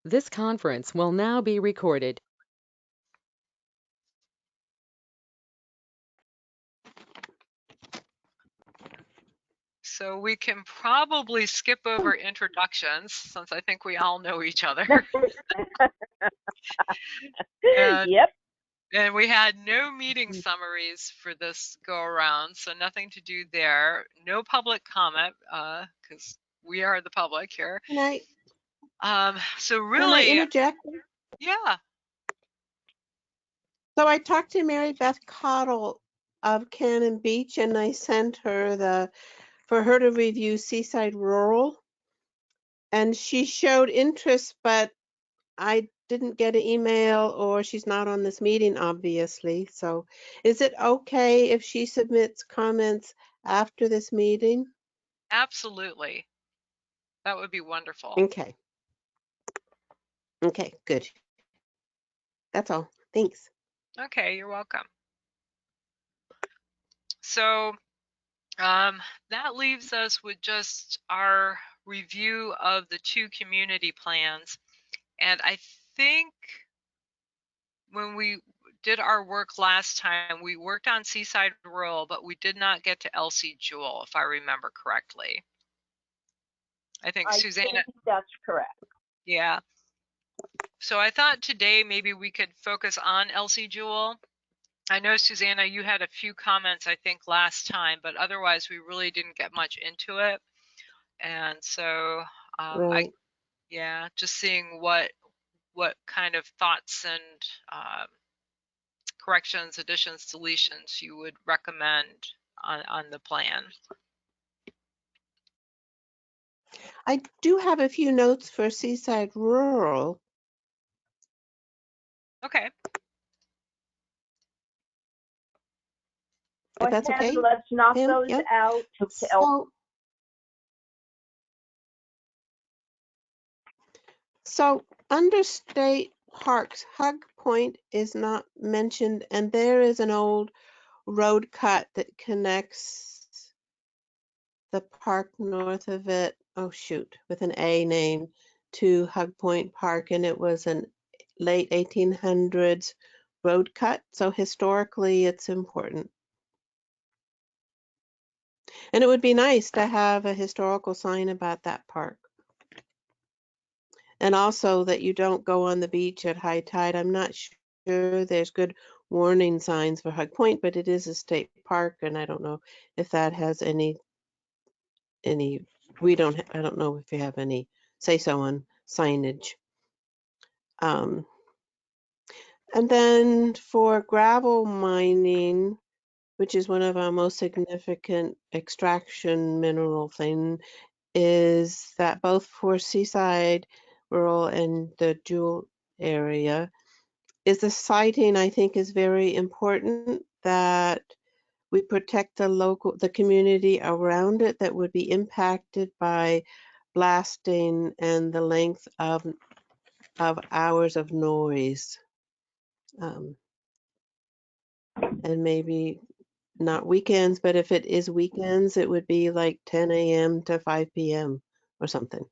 This conference will now be recorded. So we can probably skip over introductions since I think we all know each other. And, Yep. and we had no meeting summaries for this go around, so nothing to do there. No public comment, because we are the public here. Can I So really, interject? yeah. So I talked to Mary Beth Cottle of Cannon Beach, and I sent her for her to review Seaside Rural, and she showed interest, but I didn't get an email, or she's not on this meeting, obviously. So is it okay if she submits comments after this meeting? Absolutely. That would be wonderful. Okay. Okay, good. That's all. Thanks. Okay, you're welcome. So that leaves us with just our review of the two community plans. And I think when we did our work last time, we worked on Seaside Rural, but we did not get to Elsie-Jewell, if I remember correctly. I think Susanna. Think that's correct. Yeah. So I thought today maybe we could focus on Elsie-Jewell. I know, Susanna, you had a few comments, I think, last time, but otherwise we really didn't get much into it. And so, Right. yeah, just seeing what kind of thoughts and corrections, additions, deletions you would recommend on the plan. I do have a few notes for Seaside Rural. Okay. If that's okay. Let's knock Pam? those Yep. out. So under state parks, Hug Point is not mentioned, and there is an old road cut that connects the park north of it, oh shoot, with an A name, to Hug Point Park, and it was an late 1800s road cut, so historically it's important. And it would be nice to have a historical sign about that park. And also that you don't go on the beach at high tide. I'm not sure there's good warning signs for Hug Point, but it is a state park, and I don't know if that has any, I don't know if you have any say-so on signage. And then for gravel mining, which is one of our most significant extraction mineral thing, is that both for Seaside Rural and the Jewell area, is the siting, I think, is very important, that we protect the community around it that would be impacted by blasting and the length of hours of noise. And maybe not weekends, but if it is weekends, it would be like 10 a.m. to 5 p.m. or something.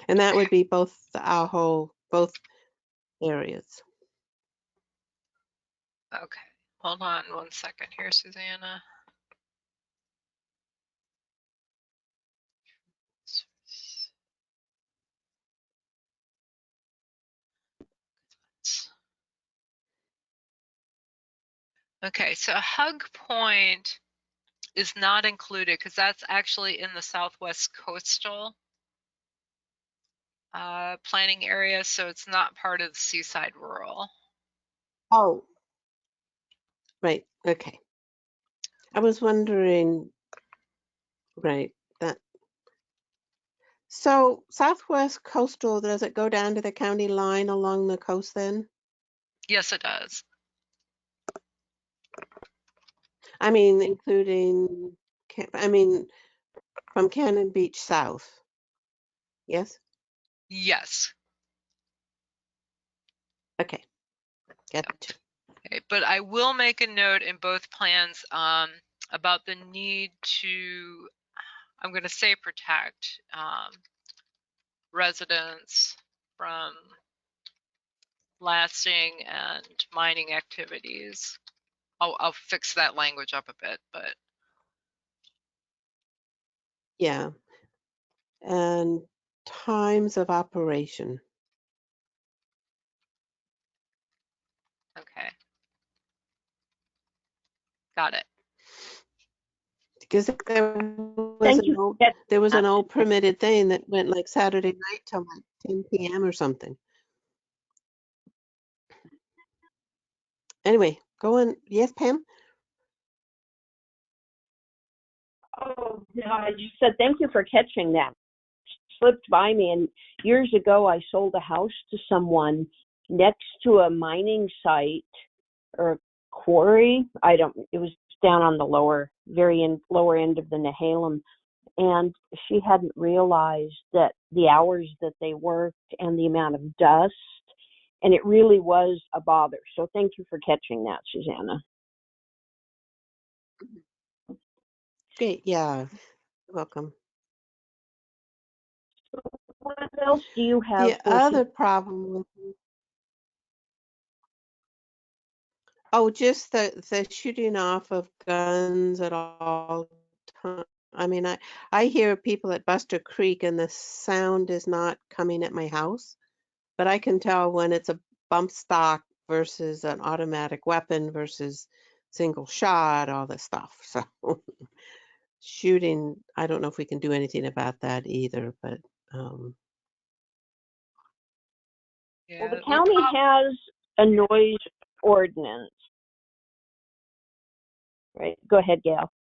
And that would be both areas. Okay. Hold on one second here, Susanna. Okay, so Hug Point is not included because that's actually in the Southwest Coastal planning area, so it's not part of the Seaside Rural. Oh, right. Okay. I was wondering, right, that. So Southwest Coastal, does it go down to the county line along the coast then? Yes, it does. I mean, including, from Cannon Beach south. Yes? Yes. Okay. Gotcha. Okay, but I will make a note in both plans about the need to, I'm going to say protect, residents from blasting and mining activities. I'll fix that language up a bit, but Yeah. And times of operation. okay. Got it. Because Thank you. there was an old permitted thing that went like Saturday night till like 10 p.m. or something. Anyway, go on. Yes, Pam? Oh, no, I just said thank you for catching that. Slipped by me, and years ago I sold a house to someone next to a mining site or a quarry. It was down on the lower end of the Nehalem, and she hadn't realized that the hours that they worked and the amount of dust, and it really was a bother. So thank you for catching that, Susanna. Great. Yeah. You're welcome. What else do you have The for other problem with just the shooting off of guns at all time. I mean, I hear people at Buster Creek and the sound is not coming at my house, but I can tell when it's a bump stock versus an automatic weapon versus single shot, all this stuff. So shooting, I don't know if we can do anything about that either, but Well, the Yeah, county has a noise ordinance, right? Go ahead, Gail.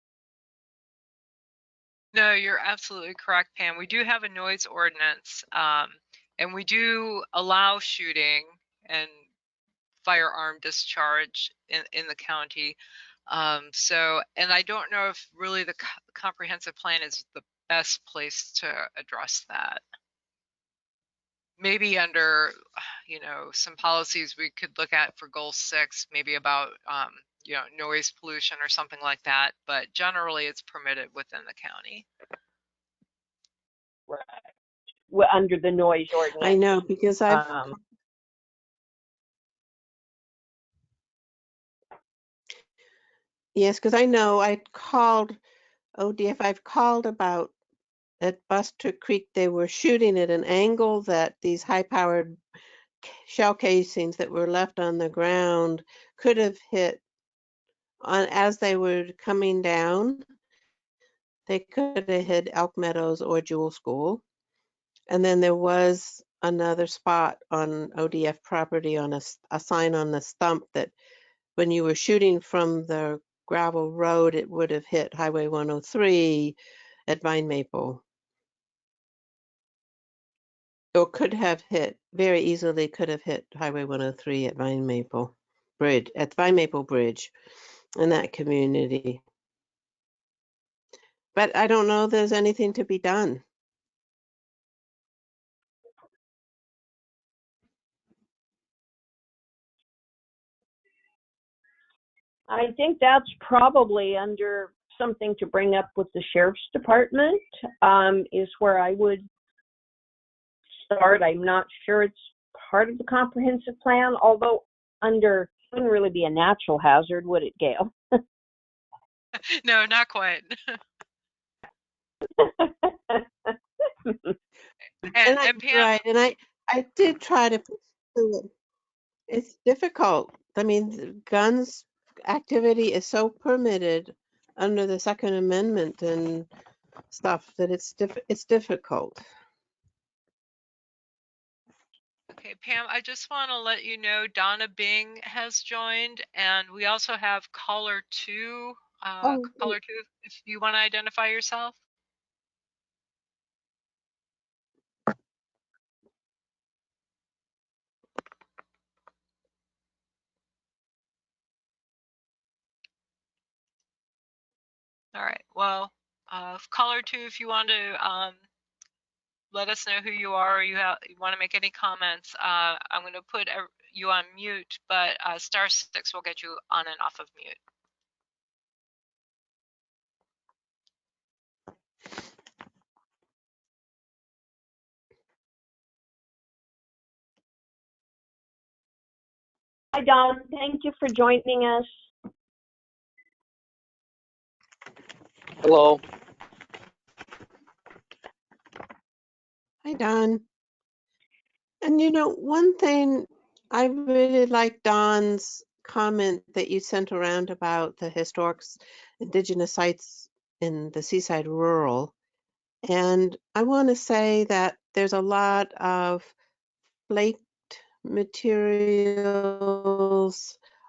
no, you're absolutely correct, Pam. We do have a noise ordinance, and we do allow shooting and firearm discharge in the county. And I don't know if really the comprehensive plan is the best place to address that. Maybe under, some policies we could look at for goal 6, maybe about, noise pollution or something like that. But generally, it's permitted within the county. Right. Well, under the noise ordinance. I know because I've yes, because I know I called ODF. I've called about at Buster Creek. They were shooting at an angle that these high-powered shell casings that were left on the ground could have hit on as they were coming down. They could have hit Elk Meadows or Jewell School. And then there was another spot on ODF property on a sign on the stump that when you were shooting from the gravel road, it would have hit Highway 103 at Vine Maple. Or very easily could have hit Highway 103 at Vine Maple Bridge in that community. But I don't know if there's anything to be done. I think that's probably under something to bring up with the sheriff's department, is where I would start. I'm not sure it's part of the comprehensive plan, although it wouldn't really be a natural hazard, would it, Gail? No, not quite. And Pam, Right, and I did try to pursue it. It's difficult. I mean, guns activity is so permitted under the Second Amendment and stuff that it's difficult. okay, Pam, I just want to let you know Donna Bing has joined, and we also have caller 2. Caller 2, if you want to identify yourself. All right. Well, caller 2, if you want to let us know who you are, or you want to make any comments, I'm going to put you on mute, but *6 will get you on and off of mute. Hi, Don. Thank you for joining us. Hello. Hi, Don. And one thing I really like Don's comment that you sent around about the indigenous sites in the Seaside rural. And I want to say that there's a lot of flaked materials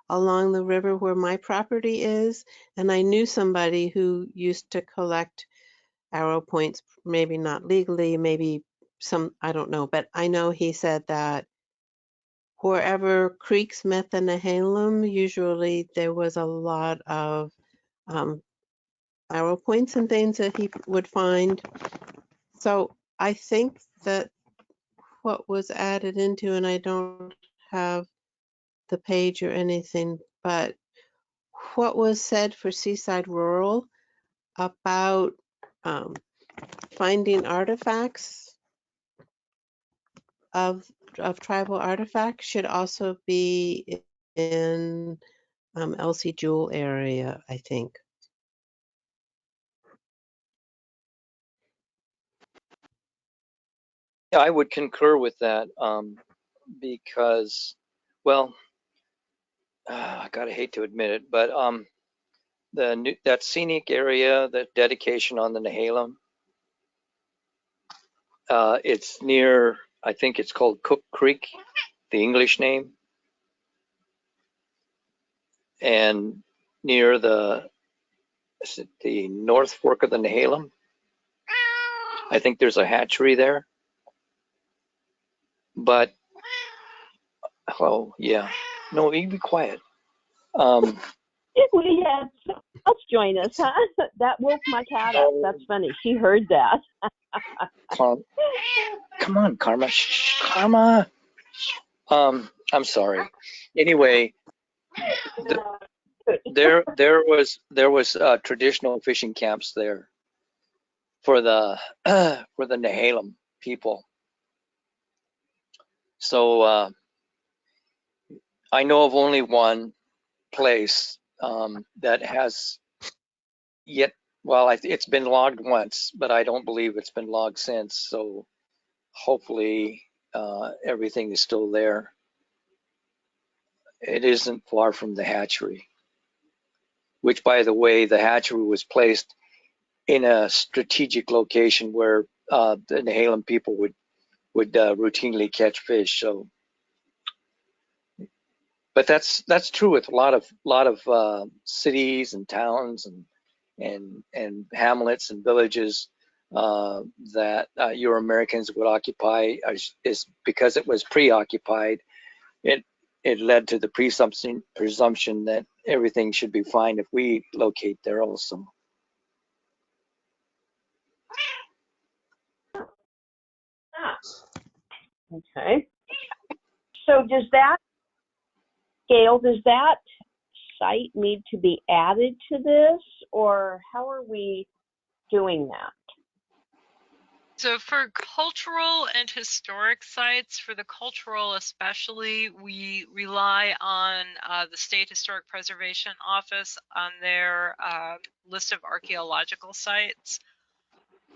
along the river where my property is. And I knew somebody who used to collect arrow points, maybe not legally, maybe I don't know, but I know he said that wherever creeks met the Nehalem, usually there was a lot of arrow points and things that he would find. So I think that what was added into, and I don't have the page or anything, but what was said for Seaside Rural about finding artifacts of tribal artifacts should also be in Elsie-Jewell area, I think. Yeah, I would concur with that because, well, I gotta hate to admit it, but that scenic area, that dedication on the Nehalem, it's near, I think it's called Cook Creek, the English name, and near the North Fork of the Nehalem. I think there's a hatchery there, but oh yeah, no, you be quiet. We had someone else join us, huh? That woke my cat up. That's funny. She heard that. Come on, Karma. Shh, Karma. I'm sorry. Anyway, there was traditional fishing camps there for the for the Nehalem people. So I know of only one place that has yet. Well, it's been logged once, but I don't believe it's been logged since. So hopefully everything is still there. It isn't far from the hatchery, which, by the way, the hatchery was placed in a strategic location where the Nehalem people would routinely catch fish. So, but that's true with a lot of cities and towns and hamlets and villages that Euro-Americans would occupy, is because it was preoccupied. It led to the presumption that everything should be fine if we locate there also. Okay. So does that site need to be added to this, or how are we doing that? So for cultural and historic sites, for the cultural especially, we rely on the State Historic Preservation Office on their list of archaeological sites.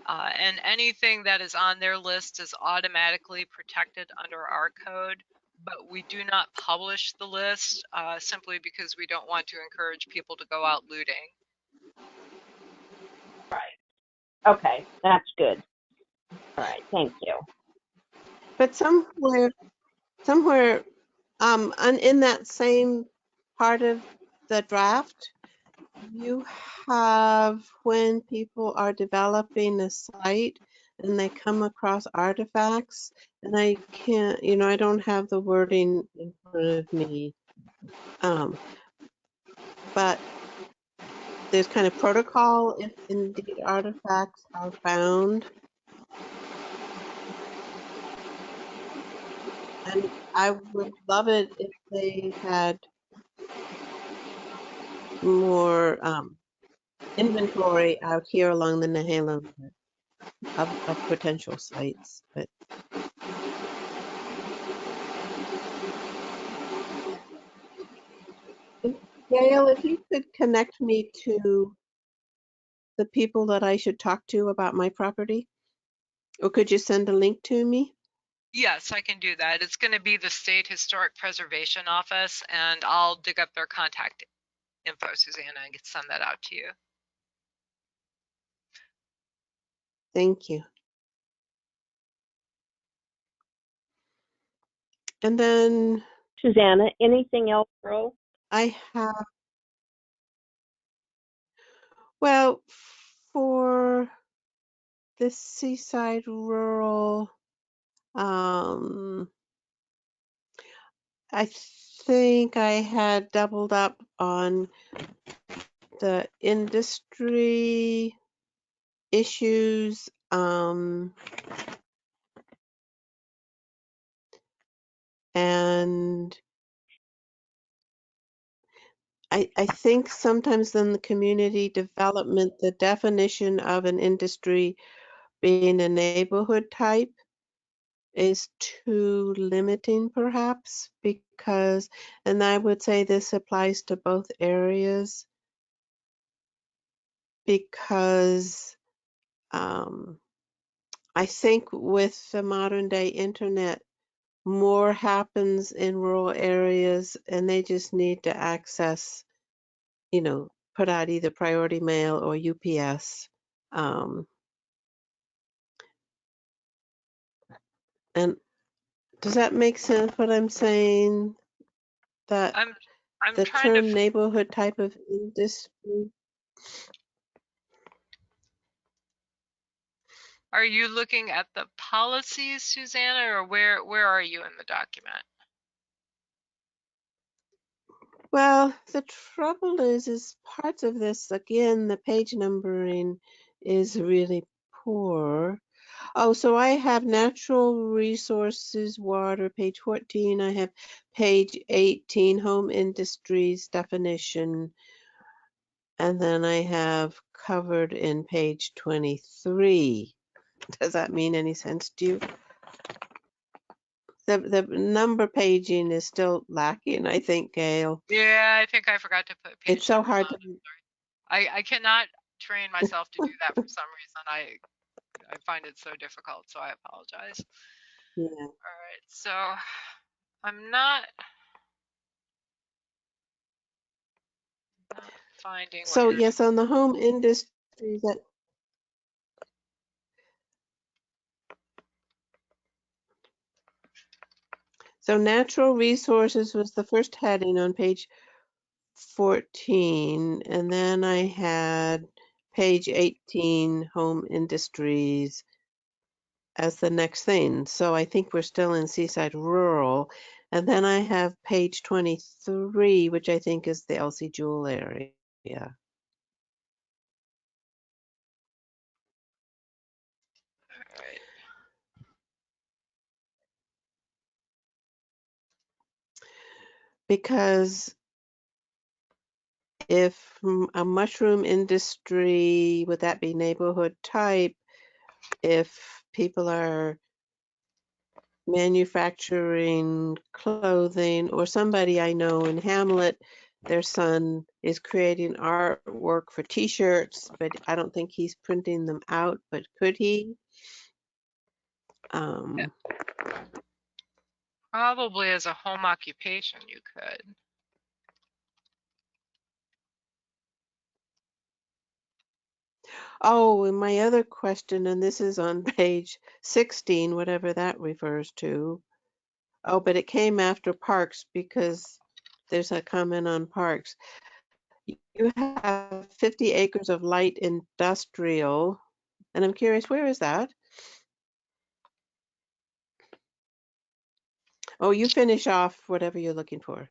And anything that is on their list is automatically protected under our code, but we do not publish the list simply because we don't want to encourage people to go out looting. Right. Okay, that's good. All right, thank you. But somewhere, in that same part of the draft, you have when people are developing a site and they come across artifacts, and I can't, I don't have the wording in front of me, but there's kind of protocol if indeed artifacts are found. And I would love it if they had more inventory out here along the Nehalem of potential sites. But Gail, if you could connect me to the people that I should talk to about my property, or could you send a link to me? Yes, I can do that. It's going to be the State Historic Preservation Office, and I'll dig up their contact info, Susanna, and send that out to you. Thank you. And then Susanna, anything else, Ro? I have, well, for the Seaside Rural, I think I had doubled up on the industry issues. And I think sometimes in the community development, the definition of an industry being a neighborhood type is too limiting perhaps, because, and I would say this applies to both areas, because I think with the modern day internet, more happens in rural areas and they just need to access, put out either priority mail or UPS. And does that make sense what I'm saying? That I'm the trying to. term neighborhood type of industry. Are you looking at the policies, Susanna, or where are you in the document? Well, the trouble is parts of this, again, the page numbering is really poor. Oh, so I have natural resources, water, page 14. I have page 18, home industries definition. And then I have covered in page 23. Does that mean any sense to you? The number paging is still lacking, I think, Gail. Yeah, I think I forgot to put page It's so numbers hard on. to. I cannot train myself to do that for some reason. I find it so difficult, so I apologize. Yeah. All right, so I'm not finding what So you're. yes, on the home industry that. So natural resources was the first heading on page 14, and then I had page 18, home industries, as the next thing. So I think we're still in Seaside Rural. And then I have page 23, which I think is the Elsie-Jewell area. All right. Because if a mushroom industry, would that be neighborhood type? If people are manufacturing clothing, or somebody I know in Hamlet, their son is creating artwork for t-shirts, but I don't think he's printing them out, but could he? Probably as a home occupation, you could. Oh, and my other question, and this is on page 16, whatever that refers to. Oh, but it came after parks because there's a comment on parks. You have 50 acres of light industrial, and I'm curious, where is that? Oh, you finish off whatever you're looking for.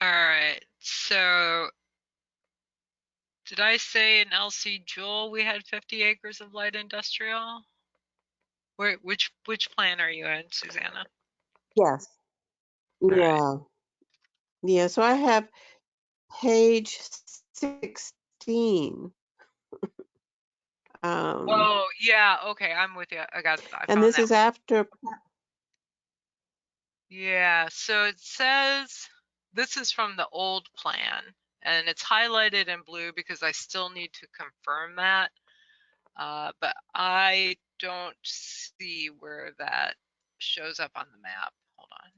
All right, so did I say in Elsie-Jewell we had 50 acres of light industrial? Which plan are you in, Susanna? Yes. All right. Yeah. Yeah, so I have page 16. Oh, yeah, okay, I'm with you. I And found this that is one. after. Yeah, so it says this is from the old plan, and it's highlighted in blue because I still need to confirm that. But I don't see where that shows up on the map. Hold on.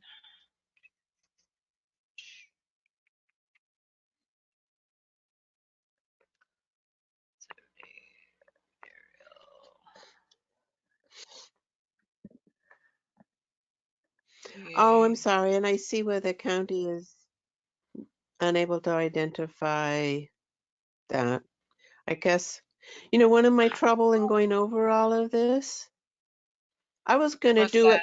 Oh, I'm sorry. And I see where the county is unable to identify that. I guess, one of my trouble in going over all of this, I was going to What's do that? it.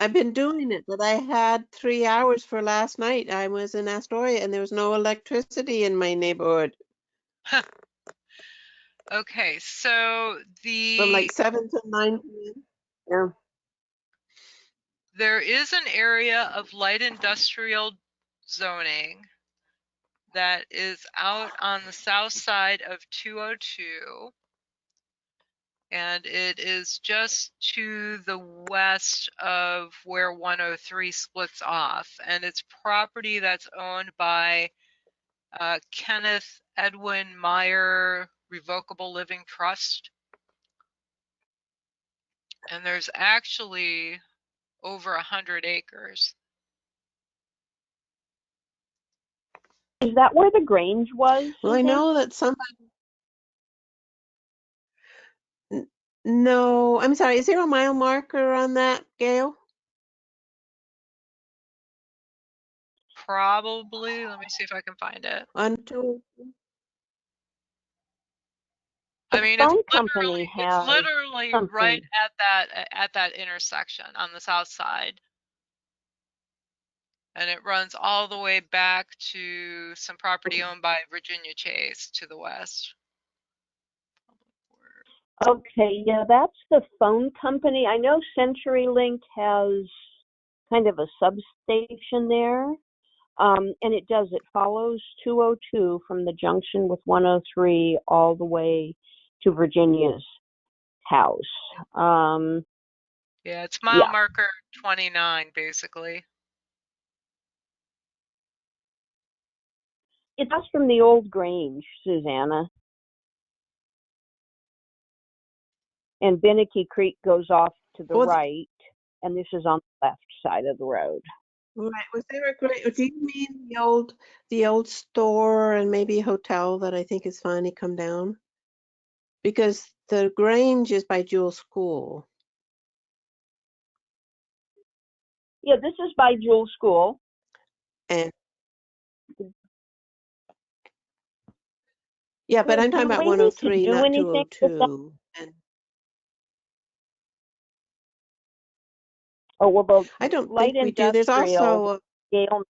I've been doing it, but I had 3 hours for last night. I was in Astoria and there was no electricity in my neighborhood Okay, so from like 7 to 9 p.m. Yeah. there is an area of light industrial zoning that is out on the south side of 202. And it is just to the west of where 103 splits off. And it's property that's owned by Kenneth Edwin Meyer Revocable Living Trust. And there's actually over 100 acres. Is that where the Grange was, Well, I Suzanne? know that no, I'm sorry. Is there a mile marker on that, Gail? Probably, let me see if I can find it. On two? I The mean, phone company it's has literally right something. at that intersection on the south side. And it runs all the way back to some property owned by Virginia Chase to the west. Okay, yeah, that's the phone company. I know CenturyLink has kind of a substation there. And it follows 202 from the junction with 103 all the way to Virginia's house. Yeah, it's mile Yeah, marker 29, basically. it's us from the old Grange, Susanna. And Binneke Creek goes off to the Well, right, and this is on the left side of the road. right. Was there a great? Do you mean the old store and maybe a hotel that I think has finally come down? Because the Grange is by Jewell School. Yeah, this is by Jewell School. And yeah, but I'm talking Do about we need to 103, do not anything with that? 202. And Oh, well, the I don't light think we do. There's industrial, also Gail,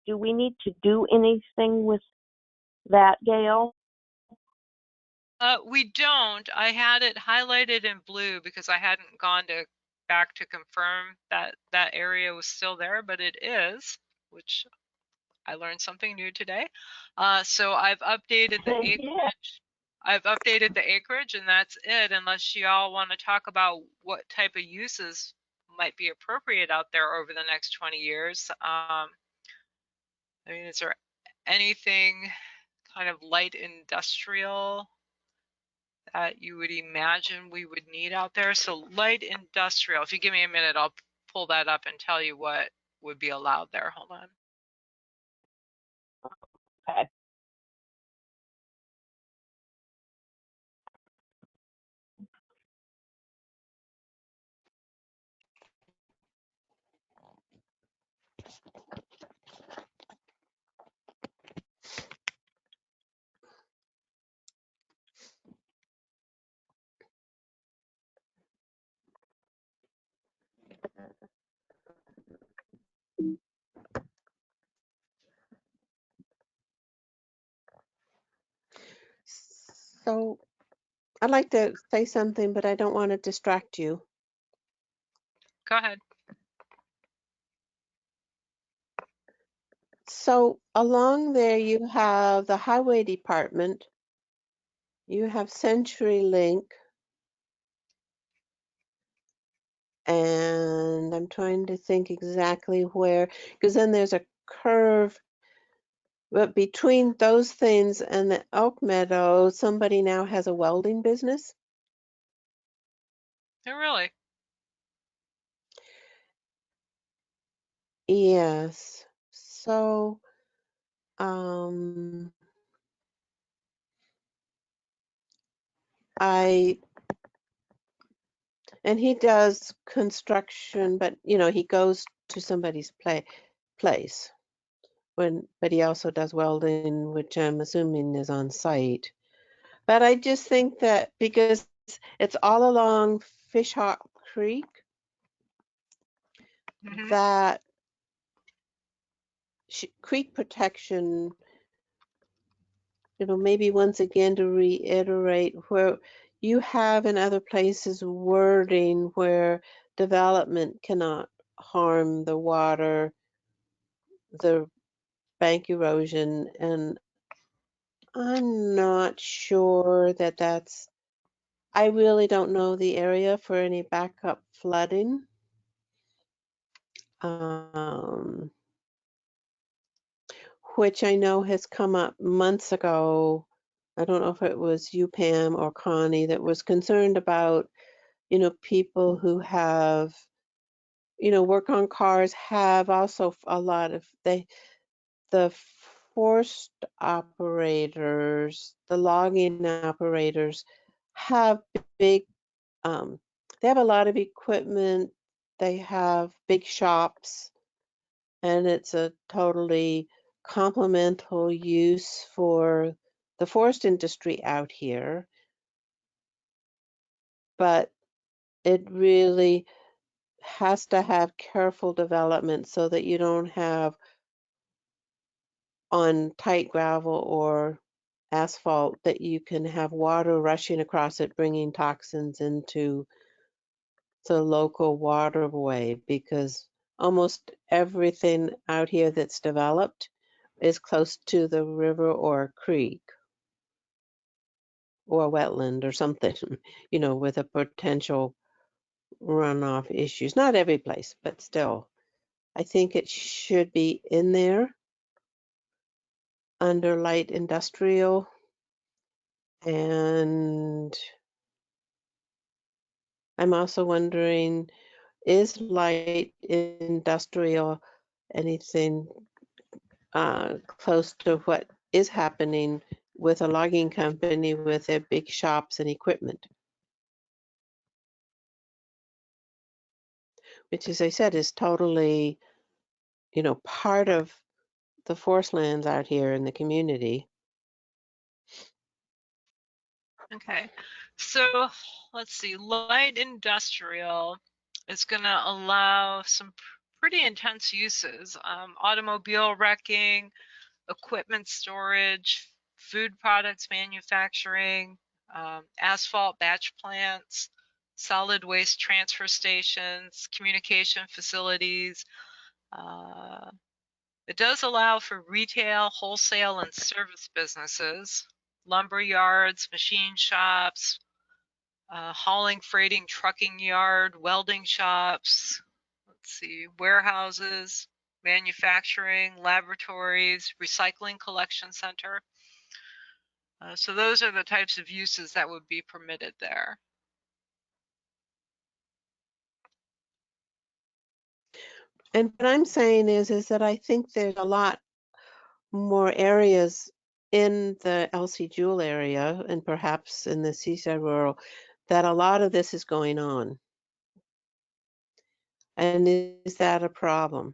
do we need to do anything with that, Gail? We don't. I had it highlighted in blue because I hadn't gone back to confirm that that area was still there, but it is, which I learned something new today. So I've updated the acreage. Yeah. I've updated the acreage, and that's it, unless y'all want to talk about what type of uses might be appropriate out there over the next 20 years. I mean, is there anything kind of light industrial that you would imagine we would need out there? So light industrial, if you give me a minute, I'll pull that up and tell you what would be allowed there. Hold on. Okay. so I'd like to say something, but I don't want to distract you. Go ahead. So along there you have the highway department You have CenturyLink, and I'm trying to think exactly where, because then there's a curve. But between those things and the Elk Meadow, somebody now has a welding business. Oh, really? Yes. So, um, and he does construction, but he goes to somebody's place but he also does welding, which I'm assuming is on site. But I just think that because it's all along Fishhawk Creek, Hmm. that creek protection, maybe once again to reiterate where you have in other places wording where development cannot harm the water, the bank erosion, and I'm not sure that I really don't know the area for any backup flooding. Um, which I know has come up months ago. I don't know if it was you, Pam, or Connie that was concerned about, people who have, work on cars have also a lot of the forest operators, the logging operators have big, um, they have a lot of equipment, they have big shops, and it's a totally complemental use for the forest industry out here. But it really has to have careful development so that you don't have on tight gravel or asphalt that you can have water rushing across it, bringing toxins into the local waterway, because almost everything out here that's developed is close to the river or creek or wetland or something, with a potential runoff issues. Not every place, but still, I think it should be in there under light industrial. And I'm also wondering, is light industrial anything close to what is happening with a logging company with their big shops and equipment? Which, as I said, is totally, part of the forest lands out here in the community. Okay. So let's see. Light industrial is going to allow some pretty intense uses. Automobile wrecking, equipment storage, food products manufacturing, asphalt batch plants, solid waste transfer stations, communication facilities. It does allow for retail, wholesale, and service businesses, lumber yards, machine shops, hauling, freighting, trucking yard, welding shops, let's see, warehouses, manufacturing, laboratories, recycling collection center. So those are the types of uses that would be permitted there. And what I'm saying is that I think there's a lot more areas in the Elsie-Jewell area and perhaps in the Seaside rural that a lot of this is going on. And is that a problem?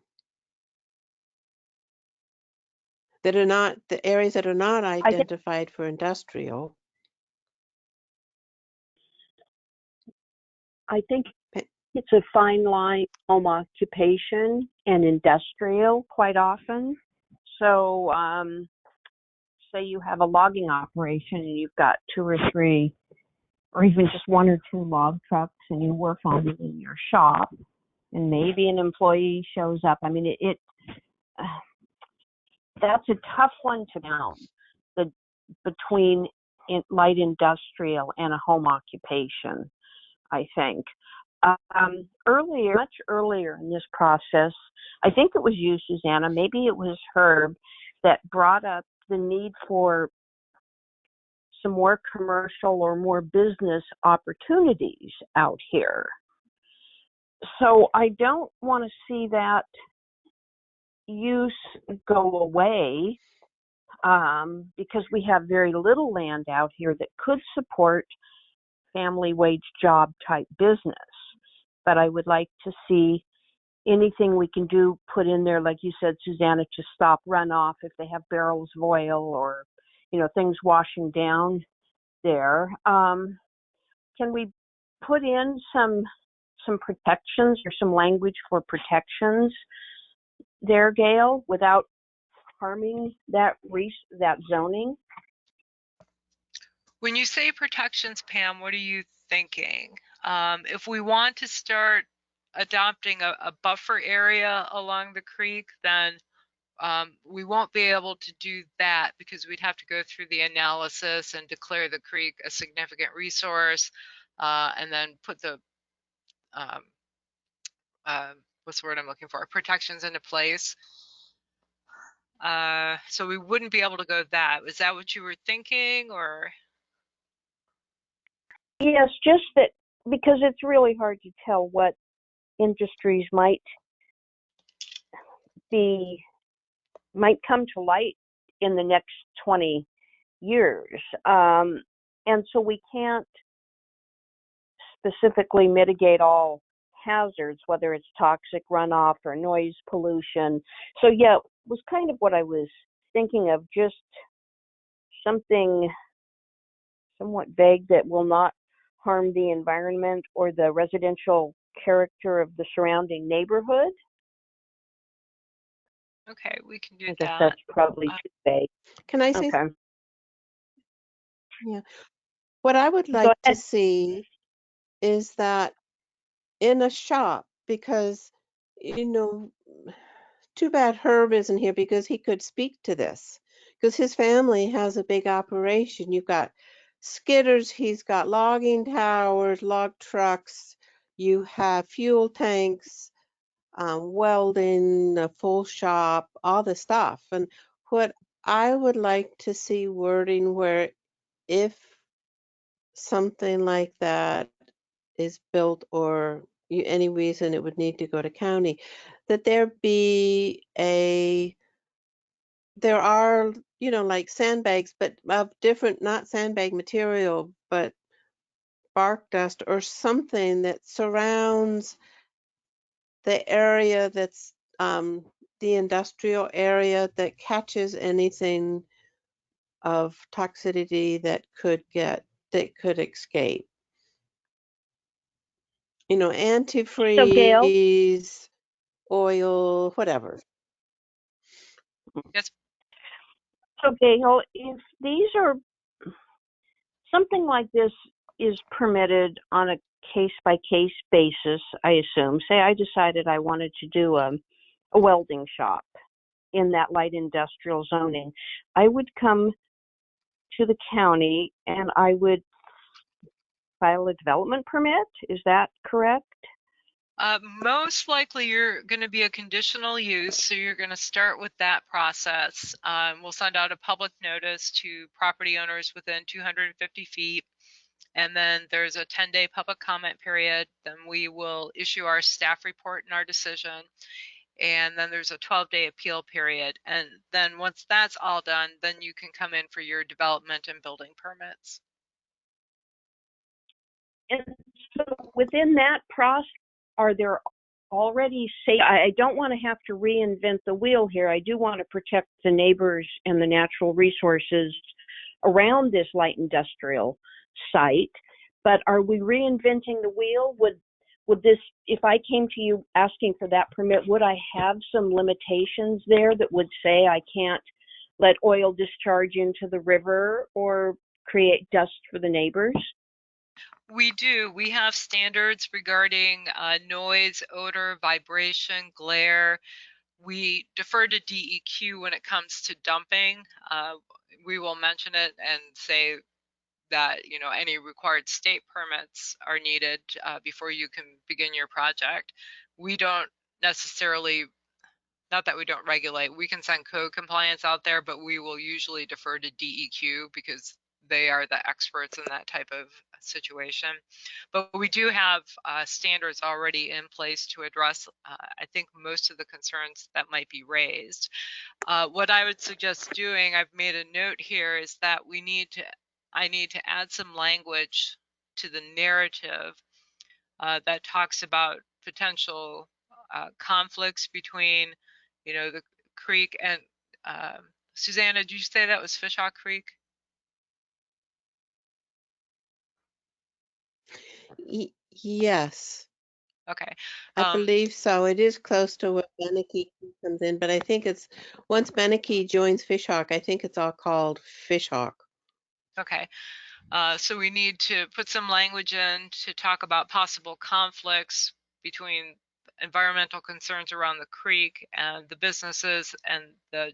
That are not the areas that are not identified for industrial. I think it's a fine line, home occupation and industrial quite often. So, say you have a logging operation and you've got 2 or 3, or even just 1 or 2 log trucks, and you work on it in your shop, and maybe an employee shows up. I mean, that's a tough one to balance. Between light industrial and a home occupation, I think. Much earlier in this process, I think it was you, Susanna, maybe it was Herb, that brought up the need for some more commercial or more business opportunities out here. So I don't want to see that use go away, because we have very little land out here that could support family wage job type business. But I would like to see anything we can do put in there, like you said, Susanna, to stop runoff if they have barrels of oil or, things washing down there. Can we put in some protections or some language for protections there, Gail, without harming that zoning? When you say protections, Pam, what are you thinking? If we want to start adopting a buffer area along the creek, then we won't be able to do that because we'd have to go through the analysis and declare the creek a significant resource, and then put the what's the word I'm looking for? Protections into place. So we wouldn't be able to go that. Is that what you were thinking, or? Yes, just that, because it's really hard to tell what industries might come to light in the next 20 years. And so we can't specifically mitigate all hazards, whether it's toxic runoff or noise pollution. So yeah, it was kind of what I was thinking of, just something somewhat vague that will not harm the environment or the residential character of the surrounding neighborhood. Okay, we can do I guess that. that's probably too vague. Can I say? Okay. Yeah. What I would like to see is that in a shop, because, too bad Herb isn't here because he could speak to this, because his family has a big operation. You've got skidders, he's got logging towers, log trucks, you have fuel tanks, welding, a full shop, all the stuff. And what I would like to see wording where if something like that is built or any reason it would need to go to county, that there are, like sandbags, but of different, not sandbag material, but bark dust or something that surrounds the area that's the industrial area that catches anything of toxicity that could escape. So Gail, Antifreeze, oil, whatever. Yes. So Gail, if these are, something like this is permitted on a case-by-case basis, I assume. Say I decided I wanted to do a welding shop in that light industrial zoning. I would come to the county and I would file a development permit. Is that correct? Most likely you're going to be a conditional use, so you're going to start with that process. We'll send out a public notice to property owners within 250 feet, and then there's a 10-day public comment period. Then we will issue our staff report and our decision, and then there's a 12-day appeal period. And then once that's all done, then you can come in for your development and building permits. And so within that process, are there already, I don't want to have to reinvent the wheel here. I do want to protect the neighbors and the natural resources around this light industrial site, but are we reinventing the wheel? Would this, if I came to you asking for that permit, would I have some limitations there that would say I can't let oil discharge into the river or create dust for the neighbors? We do. We have standards regarding noise, odor, vibration, glare. We defer to DEQ when it comes to dumping. We will mention it and say that any required state permits are needed before you can begin your project. We don't necessarily, not that we don't regulate, we can send code compliance out there, but we will usually defer to DEQ because they are the experts in that type of situation. But we do have standards already in place to address, I think, most of the concerns that might be raised. What I would suggest doing, I've made a note here, is that I need to add some language to the narrative that talks about potential conflicts between, the creek and Susanna, did you say that was Fishhawk Creek? Yes, Okay. I believe so. It is close to where Beneke comes in, but I think it's once Beneke joins Fishhawk, I think it's all called Fishhawk. Okay. So we need to put some language in to talk about possible conflicts between environmental concerns around the creek and the businesses and the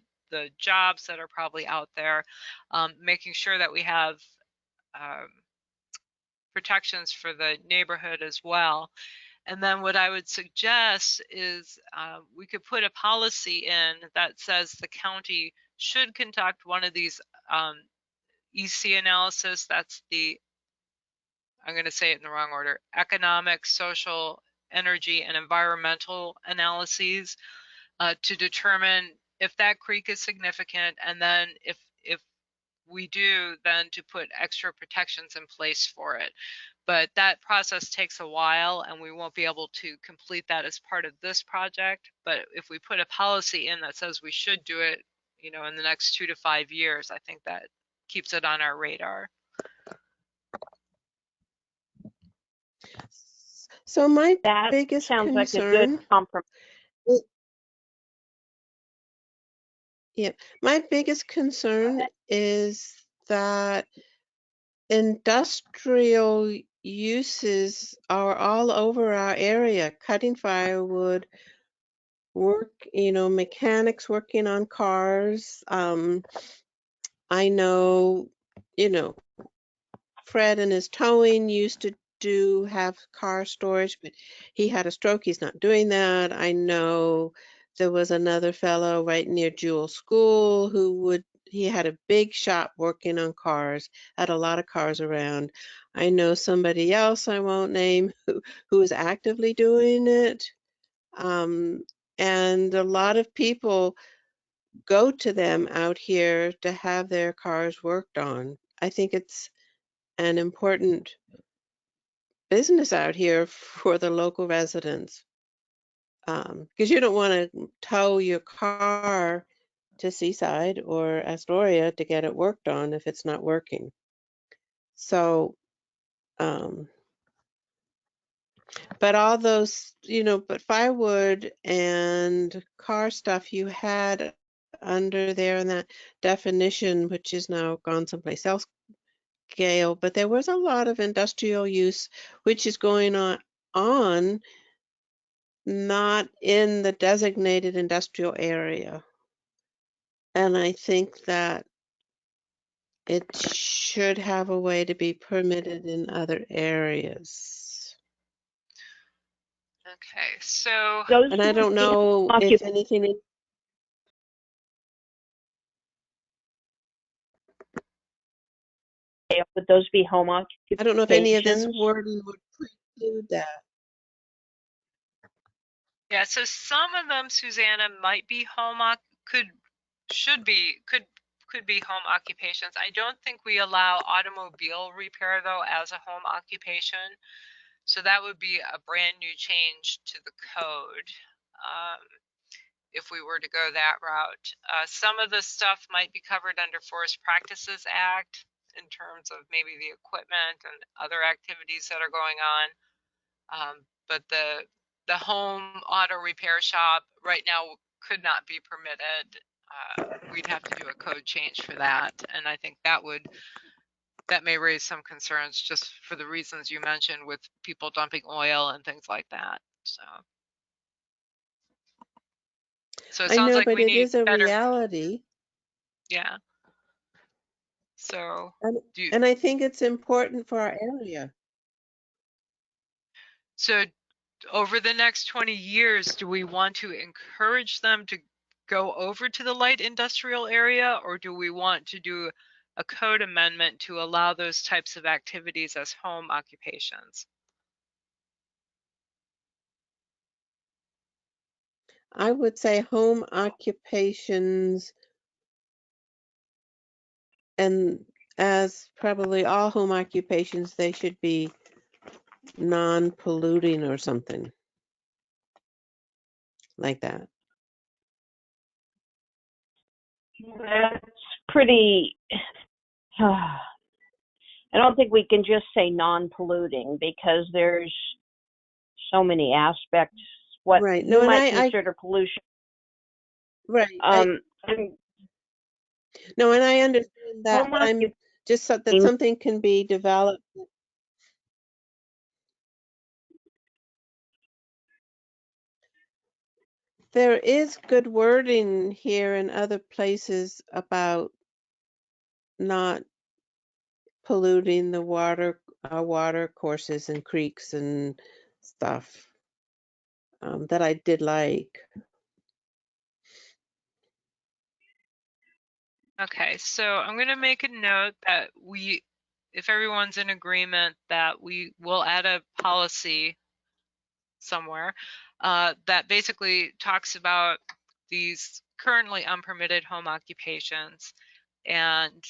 jobs that are probably out there, making sure that we have protections for the neighborhood as well. And then what I would suggest is we could put a policy in that says the county should conduct one of these EC analysis. That's the, I'm going to say it in the wrong order, economic, social, energy, and environmental analyses to determine if that creek is significant, and then if we do, then to put extra protections in place for it. But that process takes a while, and we won't be able to complete that as part of this project. But if we put a policy in that says we should do it, in the next 2 to 5 years, I think that keeps it on our radar. So my That biggest sounds like a good concern, compromise. yeah, my biggest concern is that industrial uses are all over our area, cutting firewood, mechanics working on cars. I know, you know, Fred and his towing used to have car storage, but he had a stroke. He's not doing that. I know there was another fellow right near Jewell School he had a big shop working on cars, had a lot of cars around. I know somebody else I won't name who is actively doing it. Um, and a lot of people go to them out here to have their cars worked on. I think it's an important business out here for the local residents. Because you don't want to tow your car to Seaside or Astoria to get it worked on if it's not working. So, but all those, but firewood and car stuff you had under there in that definition, which is now gone someplace else, Gail, but there was a lot of industrial use which is going on not in the designated industrial area. And I think that it should have a way to be permitted in other areas. Okay, so Those And I would don't be know if anything is would those be home I don't know if any of this occupations? wording would preclude that. yeah, so some of them, Susanna, might be could be home occupations. I don't think we allow automobile repair though as a home occupation. So that would be a brand new change to the code if we were to go that route. Some of the stuff might be covered under Forest Practices Act in terms of maybe the equipment and other activities that are going on. But the home auto repair shop right now could not be permitted. We'd have to do a code change for that, and I think that may raise some concerns just for the reasons you mentioned with people dumping oil and things like that. So it I sounds know, like but we it need is a better, reality. yeah. So And, do you, and I think it's important for our area. so over the next 20 years, do we want to encourage them to go over to the light industrial area, or do we want to do a code amendment to allow those types of activities as home occupations? I would say home occupations, and as probably all home occupations, they should be non-polluting or something like that. That's pretty. I don't think we can just say non-polluting because there's so many aspects. What Right. No, you and might I consider pollution. right. And No, and I understand that, home but I'm just that occupation. something can be developed. There is good wording here in other places about not polluting the water courses and creeks and stuff, that I did like. Okay, so I'm going to make a note that if everyone's in agreement, that we will add a policy somewhere that basically talks about these currently unpermitted home occupations, and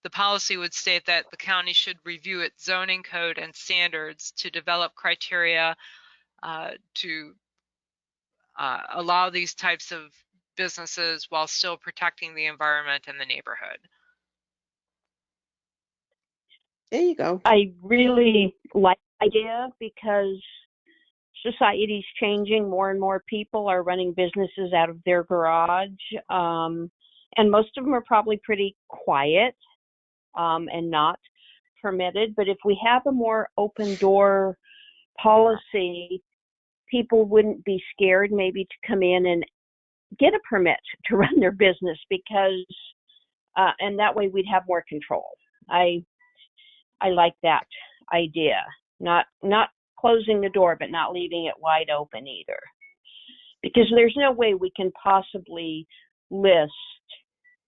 the policy would state that the county should review its zoning code and standards to develop criteria to allow these types of businesses while still protecting the environment and the neighborhood. There you go. I really like the idea because society's changing. More and more people are running businesses out of their garage, and most of them are probably pretty quiet and not permitted. But if we have a more open door policy, people wouldn't be scared maybe to come in and get a permit to run their business because, and that way we'd have more control. I like that idea. Not closing the door, but not leaving it wide open either. Because there's no way we can possibly list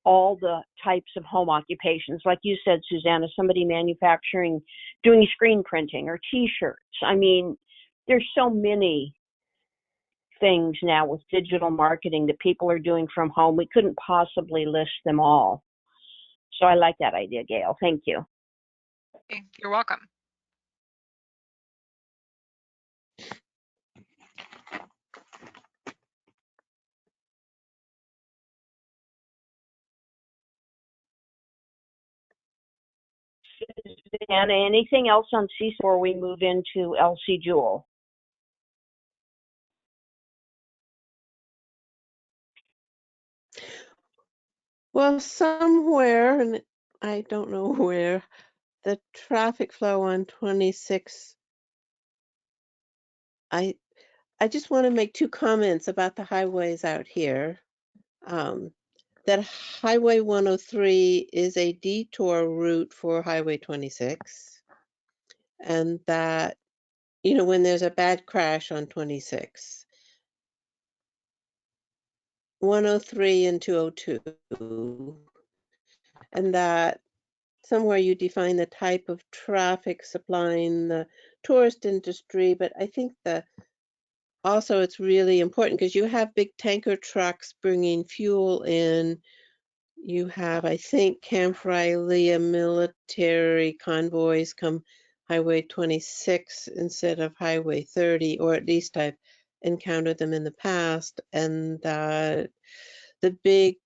all the types of home occupations. Like you said, Susanna, somebody manufacturing, doing screen printing or t-shirts. I mean, there's so many things now with digital marketing that people are doing from home. We couldn't possibly list them all. So I like that idea, Gail. Thank you. Okay, you're welcome. Susanna, anything else on Seaside before we move into Elsie-Jewell? Well, somewhere, and I don't know where, the traffic flow on 26. I just want to make two comments about the highways out here. That Highway 103 is a detour route for Highway 26, and that, when there's a bad crash on 26, 103 and 202, and that somewhere you define the type of traffic supplying the tourist industry, but I think also it's really important because you have big tanker trucks bringing fuel in. You have, I think, Camp Riley military convoys come Highway 26 instead of Highway 30, or at least I've encountered them in the past, and the big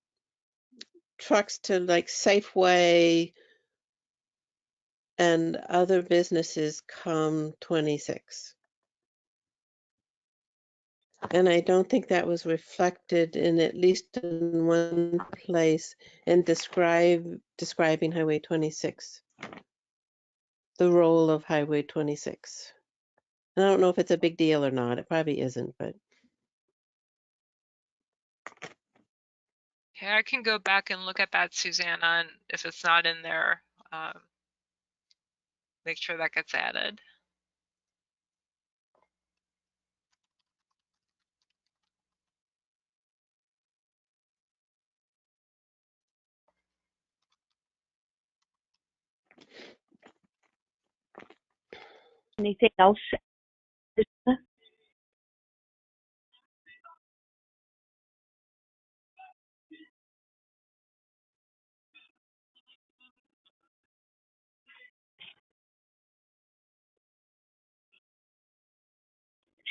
trucks to like Safeway and other businesses come 26. And I don't think that was reflected in at least in one place in describing Highway 26, the role of Highway 26. And I don't know if it's a big deal or not. It probably isn't, but Okay, I can go back and look at that, Susanna, and if it's not in there, make sure that gets added. Anything else?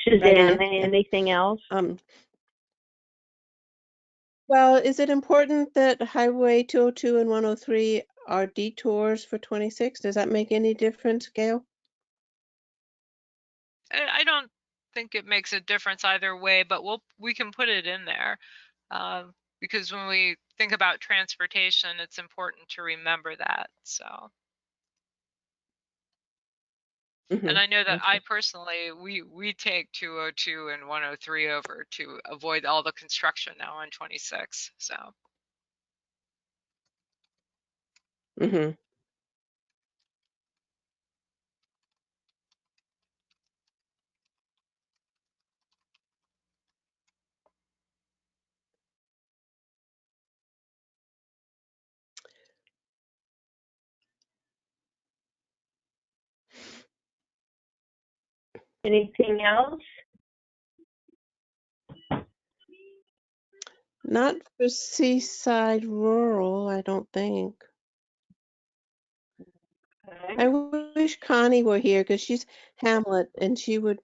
Suzanne, anything else? Well, is it important that Highway 202 and 103 are detours for 26? Does that make any difference, Gail? I don't think it makes a difference either way, but we can put it in there because when we think about transportation, it's important to remember that. So, and I know that I personally, we take 202 and 103 over to avoid all the construction now on 26. So. Mm-hmm. Anything else? Not for Seaside Rural, I don't think. Okay. I wish Connie were here because she's Hamlet and she would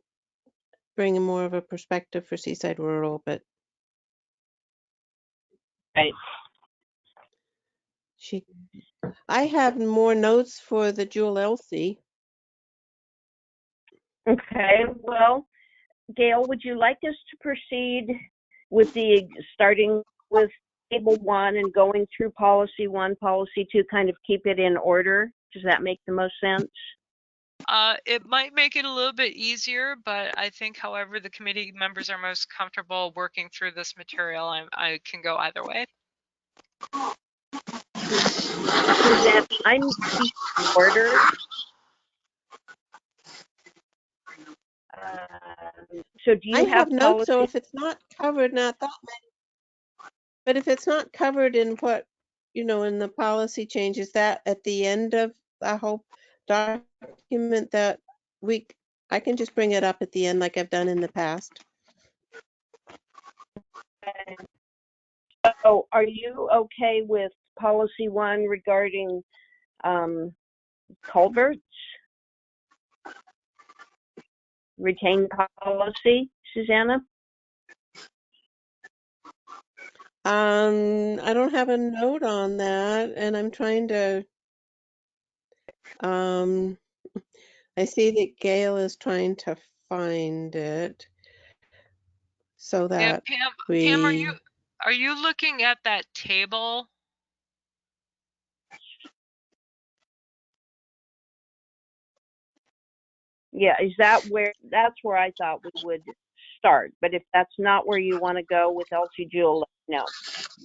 bring more of a perspective for Seaside Rural, but Right. I have more notes for the Jewel Elsie. Okay, well, Gail, would you like us to proceed with starting with table 1 and going through policy 1, policy 2, kind of keep it in order? Does that make the most sense? It might make it a little bit easier, but I think however the committee members are most comfortable working through this material, I can go either way. Suzanne, I'm order. So do you have notes, policy? so if it's not covered, not that many. But if it's not covered in what, in the policy changes, that at the end of the whole document that I can just bring it up at the end like I've done in the past. So are you okay with policy 1 regarding culverts? Retain policy, Susanna? I don't have a note on that, and I'm trying to, I see that Gail is trying to find it so that Pam, are you looking at that table? Yeah, that's where I thought we would start. But if that's not where you want to go with Elsie-Jewell, no.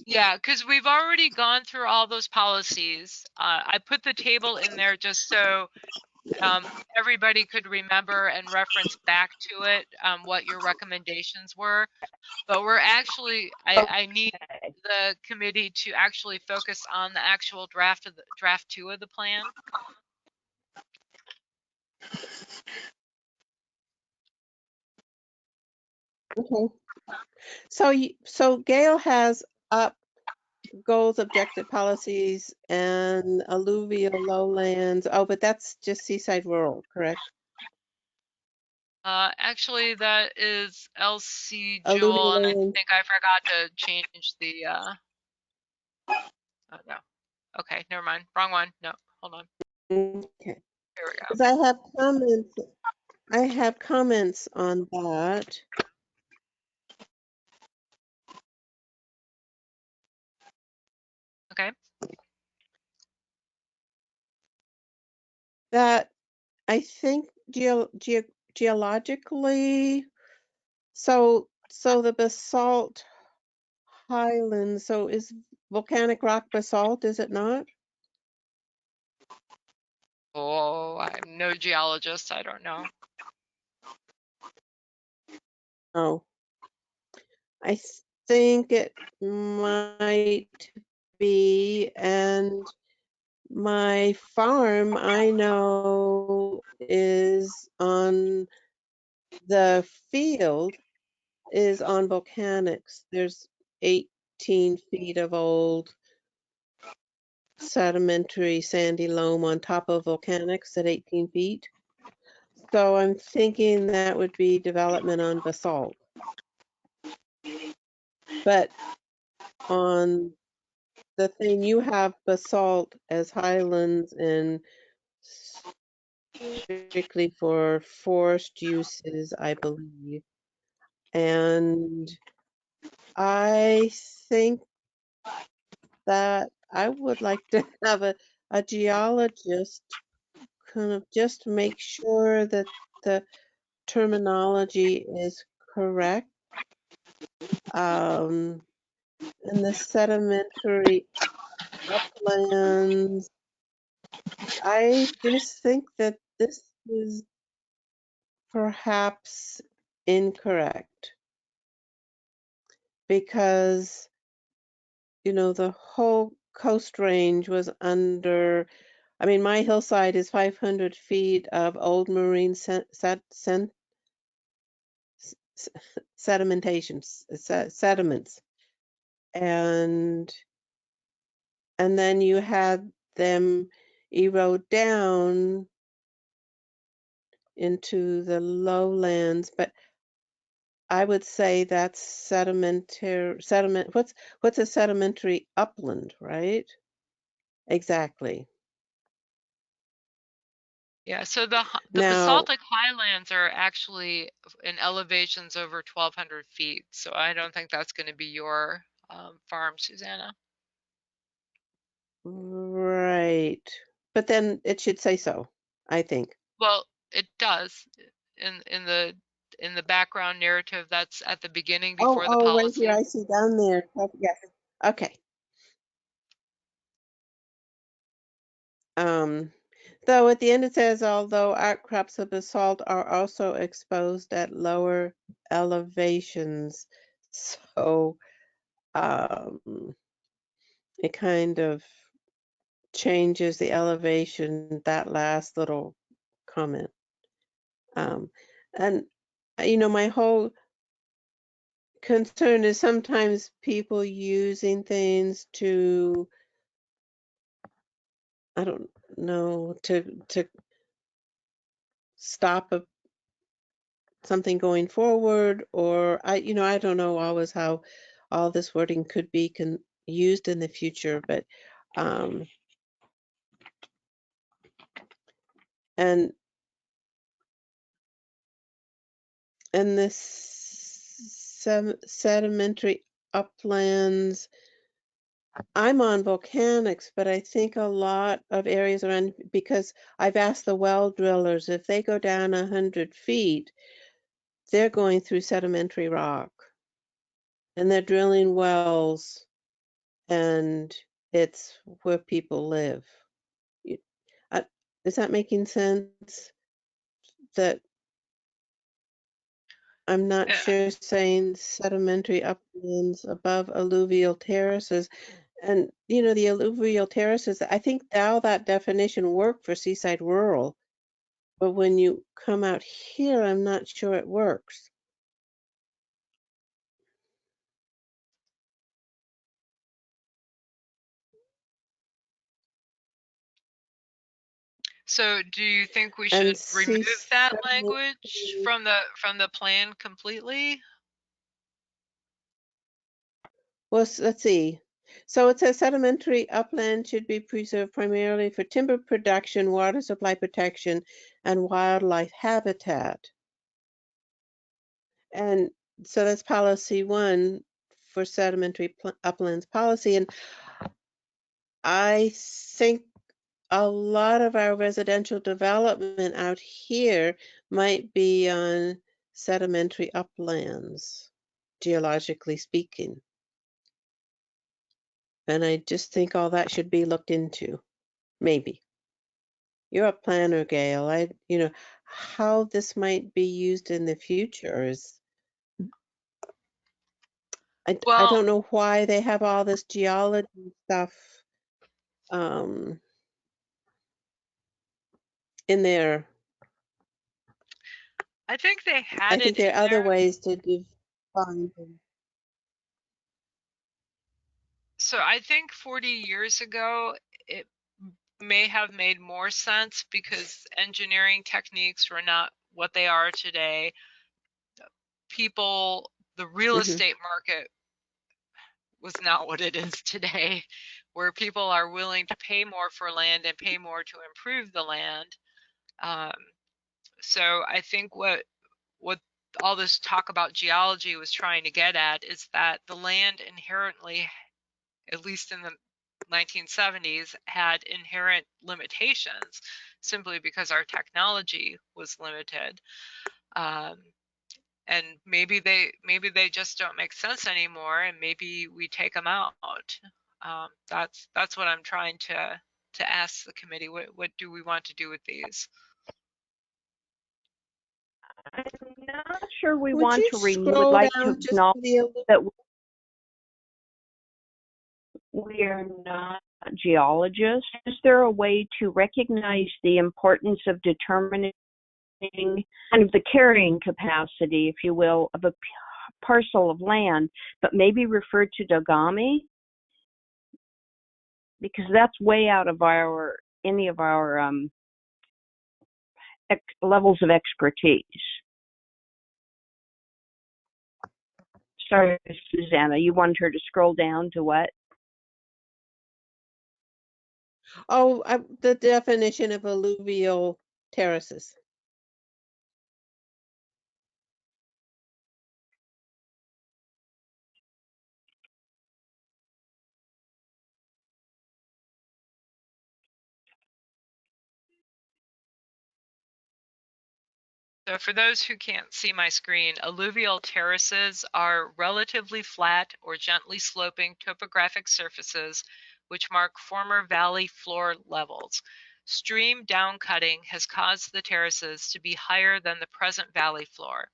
Yeah, because we've already gone through all those policies. I put the table in there just so everybody could remember and reference back to it what your recommendations were. But we're actually, I need the committee to actually focus on the actual draft 2 of the plan. Okay. So Gail has up goals, objective policies, and alluvial lowlands. Oh, but that's just Seaside Rural, correct? Actually, that is Elsie-Jewell, and I think I forgot to change the. Oh no. Okay, never mind. Wrong one. No, hold on. Okay. Here we go. Because I have comments on that. Okay. That I think geologically, so the basalt highlands, so is volcanic rock basalt, is it not? Oh, I'm no geologist. I don't know. Oh, I think it might be, and my farm I know is on the field is on volcanics. There's 18 feet of old sedimentary sandy loam on top of volcanics at 18 feet. So I'm thinking that would be development on basalt. But on the thing you have basalt as highlands and strictly for forest uses, I believe. And I think that I would like to have a geologist kind of just make sure that the terminology is correct. And the sedimentary uplands, I just think that this is perhaps incorrect because, you know, the whole coast range was under, I mean, my hillside is 500 feet of old marine sediments. And then you had them erode down into the lowlands, but I would say that's sediment. What's a sedimentary upland, right? Exactly. Yeah, so the Now, basaltic highlands are actually in elevations over 1,200 feet. So I don't think that's going to be your farm, Susanna. right. But then it should say so, I think. Well, it does in the background narrative that's at the beginning before the Oh, right here, policy. I see down there. Oh, yes. Okay. Um, though at the end it says, although outcrops of basalt are also exposed at lower elevations. So, it kind of changes the elevation, that last little comment. And, you know, my whole concern is sometimes people using things to, I don't know, to stop something going forward, or I don't know always how all this wording could be used in the future, but um, and this sedimentary uplands. I'm on volcanics, but I think a lot of areas around, because I've asked the well drillers if they go down 100 feet, they're going through sedimentary rock and they're drilling wells, and it's where people live. You- uh, is that making sense? That I'm not Yeah. sure saying sedimentary uplands above alluvial terraces. And, you know, the alluvial terraces, I think now that definition worked for seaside rural, but when you come out here, I'm not sure it works. So do you think we And should see, remove that language from the plan completely? well, let's see. So it says sedimentary upland should be preserved primarily for timber production, water supply protection, and wildlife habitat. And so that's policy one for sedimentary uplands policy. And I think a lot of our residential development out here might be on sedimentary uplands, geologically speaking. And I just think all that should be looked into, maybe. You're a planner, Gail. How this might be used in the future is, I Well, don't know why they have all this geology stuff in there. I think they I had think it in there are other there. ways to define them. So I think 40 years ago, it may have made more sense because engineering techniques were not what they are today. The real Hmm. estate market was not what it is today, where people are willing to pay more for land and pay more to improve the land. So I think what all this talk about geology was trying to get at is that the land inherently, at least in the 1970s, had inherent limitations simply because our technology was limited. And maybe they just don't make sense anymore, and maybe we take them out. That's what I'm trying to ask the committee. What do we want to do with these? I'm not sure we Would want you to remove. Would scroll like to down just acknowledge to the that we are not geologists. Is there a way to recognize the importance of determining kind of the carrying capacity, if you will, of a parcel of land, but maybe refer to Dogami? Because that's way out of any of our levels of expertise. Sorry, Susanna, you wanted her to scroll down to what? Oh, the definition of alluvial terraces. So for those who can't see my screen, alluvial terraces are relatively flat or gently sloping topographic surfaces which mark former valley floor levels. Stream downcutting has caused the terraces to be higher than the present valley floor.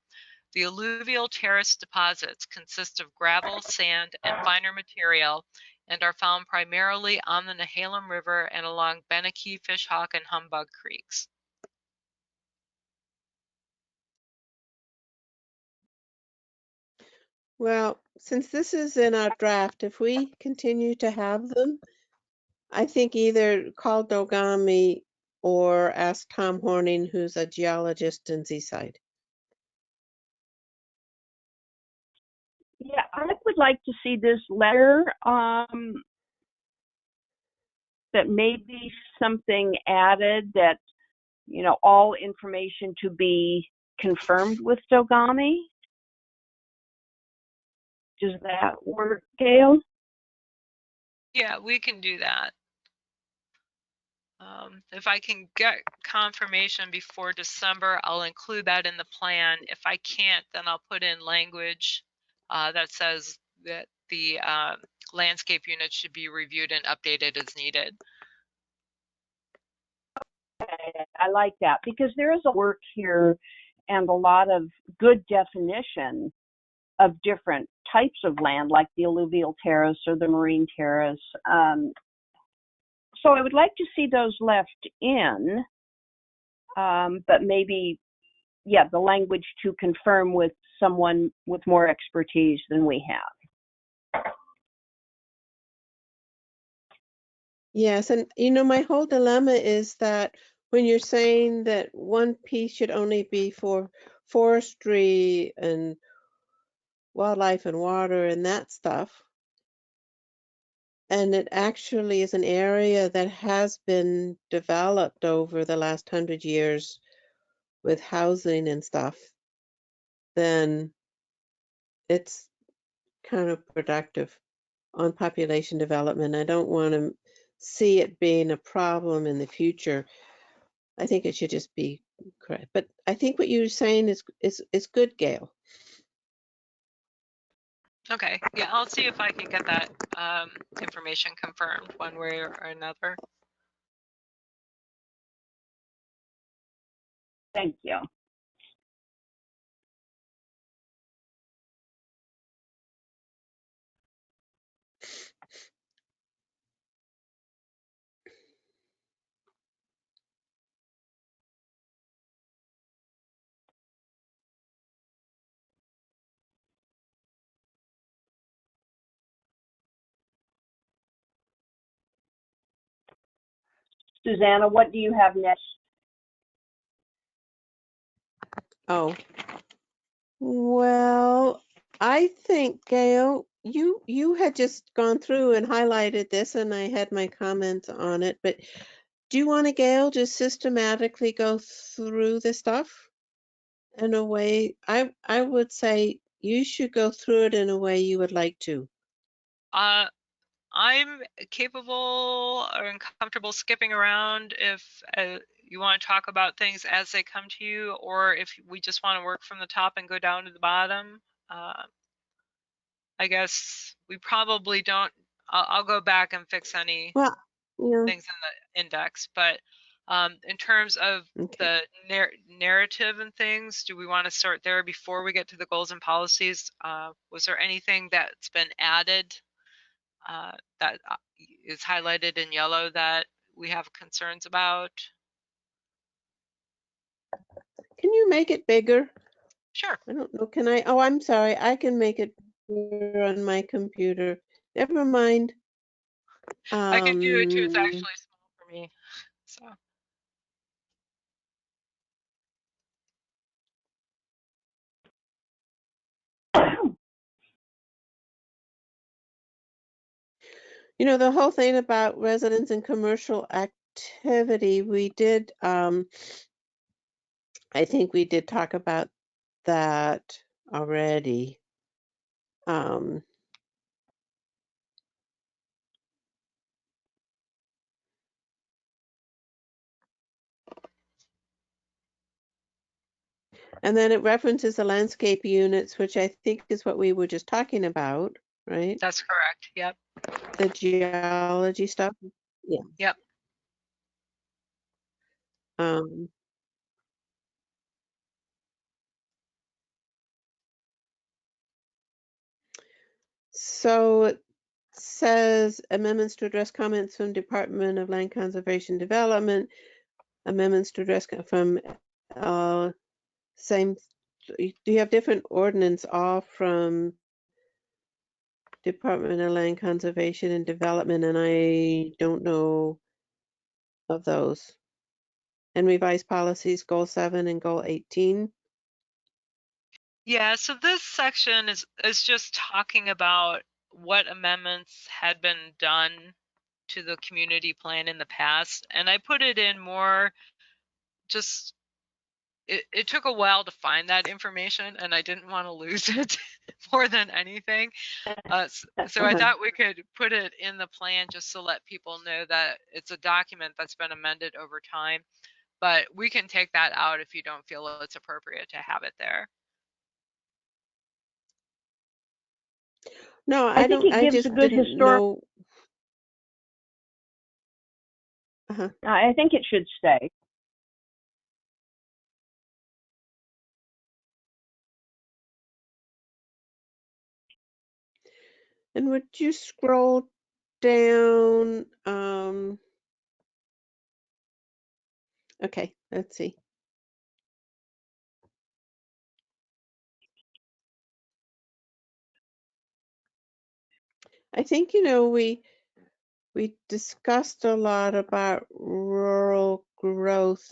The alluvial terrace deposits consist of gravel, sand, and finer material and are found primarily on the Nehalem River and along Beneki, Fishhawk, and Humbug Creeks. Well, since this is in our draft, if we continue to have them, I think either call Dogami or ask Tom Horning, who's a geologist in Seaside. Yeah, I would like to see this letter that maybe something added that, all information to be confirmed with Dogami. Does that work, Gail? Yeah, we can do that. If I can get confirmation before December, I'll include that in the plan. If I can't, then I'll put in language that says that the landscape unit should be reviewed and updated as needed. I like that because there is a work here and a lot of good definition of different types of land, like the alluvial terrace or the marine terrace. So I would like to see those left in, but maybe, the language to confirm with someone with more expertise than we have. Yes, and my whole dilemma is that when you're saying that one piece should only be for forestry and wildlife and water and that stuff, and it actually is an area that has been developed over the last 100 years with housing and stuff, then it's kind of productive on population development. I don't want to see it being a problem in the future. I think it should just be correct. But I think what you're saying is good, Gail. Okay, yeah, I'll see if I can get that information confirmed one way or another. Thank you. Susanna, what do you have next? Oh, well, I think, Gail, you had just gone through and highlighted this, and I had my comments on it, but do you want to, Gail, just systematically go through the stuff in a way? I would say you should go through it in a way you would like to. I'm capable or comfortable skipping around if you want to talk about things as they come to you, or if we just want to work from the top and go down to the bottom. I guess we probably don't. I'll go back and fix any Well, yeah, things in the index, but in terms of okay. the narrative and things, do we want to start there before we get to the goals and policies? Was there anything that's been added that is highlighted in yellow that we have concerns about? Can you make it bigger? Sure. I don't know. Can I? Oh, I'm sorry. I can make it bigger on my computer. Never mind. I can do it too. It's Um, actually small for me. So you know, the whole thing about residents and commercial activity, we did, I think we did talk about that already. Um, and then it references the landscape units, which I think is what we were just talking about, right? that's correct. Yep. The geology stuff. Yeah. Yep. Um, so it says amendments to address comments from Department of Land Conservation Development, amendments to address from same. Do you have different ordinance all from Department of Land Conservation and Development, and I don't know of those. And revised policies, goal 7 and goal 18. Yeah, so this section is just talking about what amendments had been done to the community plan in the past, and I put it in more just it took a while to find that information, and I didn't want to lose it more than anything. So I Uh-huh. thought we could put it in the plan just to let people know that it's a document that's been amended over time. But we can take that out if you don't feel it's appropriate to have it there. No, I I think don't, it I gives a just good didn't historic. know. Uh-huh. I think it should stay. And would you scroll down? Okay, let's see. I think, you know, we discussed a lot about rural growth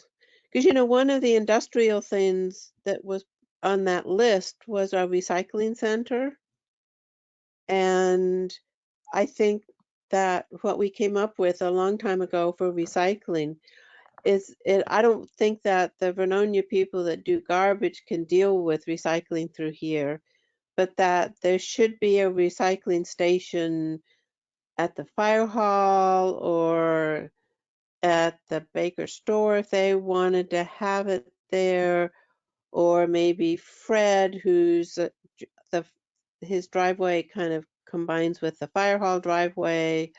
because, you know, one of the industrial things that was on that list was our recycling center. And I think that what we came up with a long time ago for recycling is it, I don't think that the Vernonia people that do garbage can deal with recycling through here, but that there should be a recycling station at the fire hall or at the baker store if they wanted to have it there, or maybe Fred, who's the his driveway kind of combines with the fire hall driveway.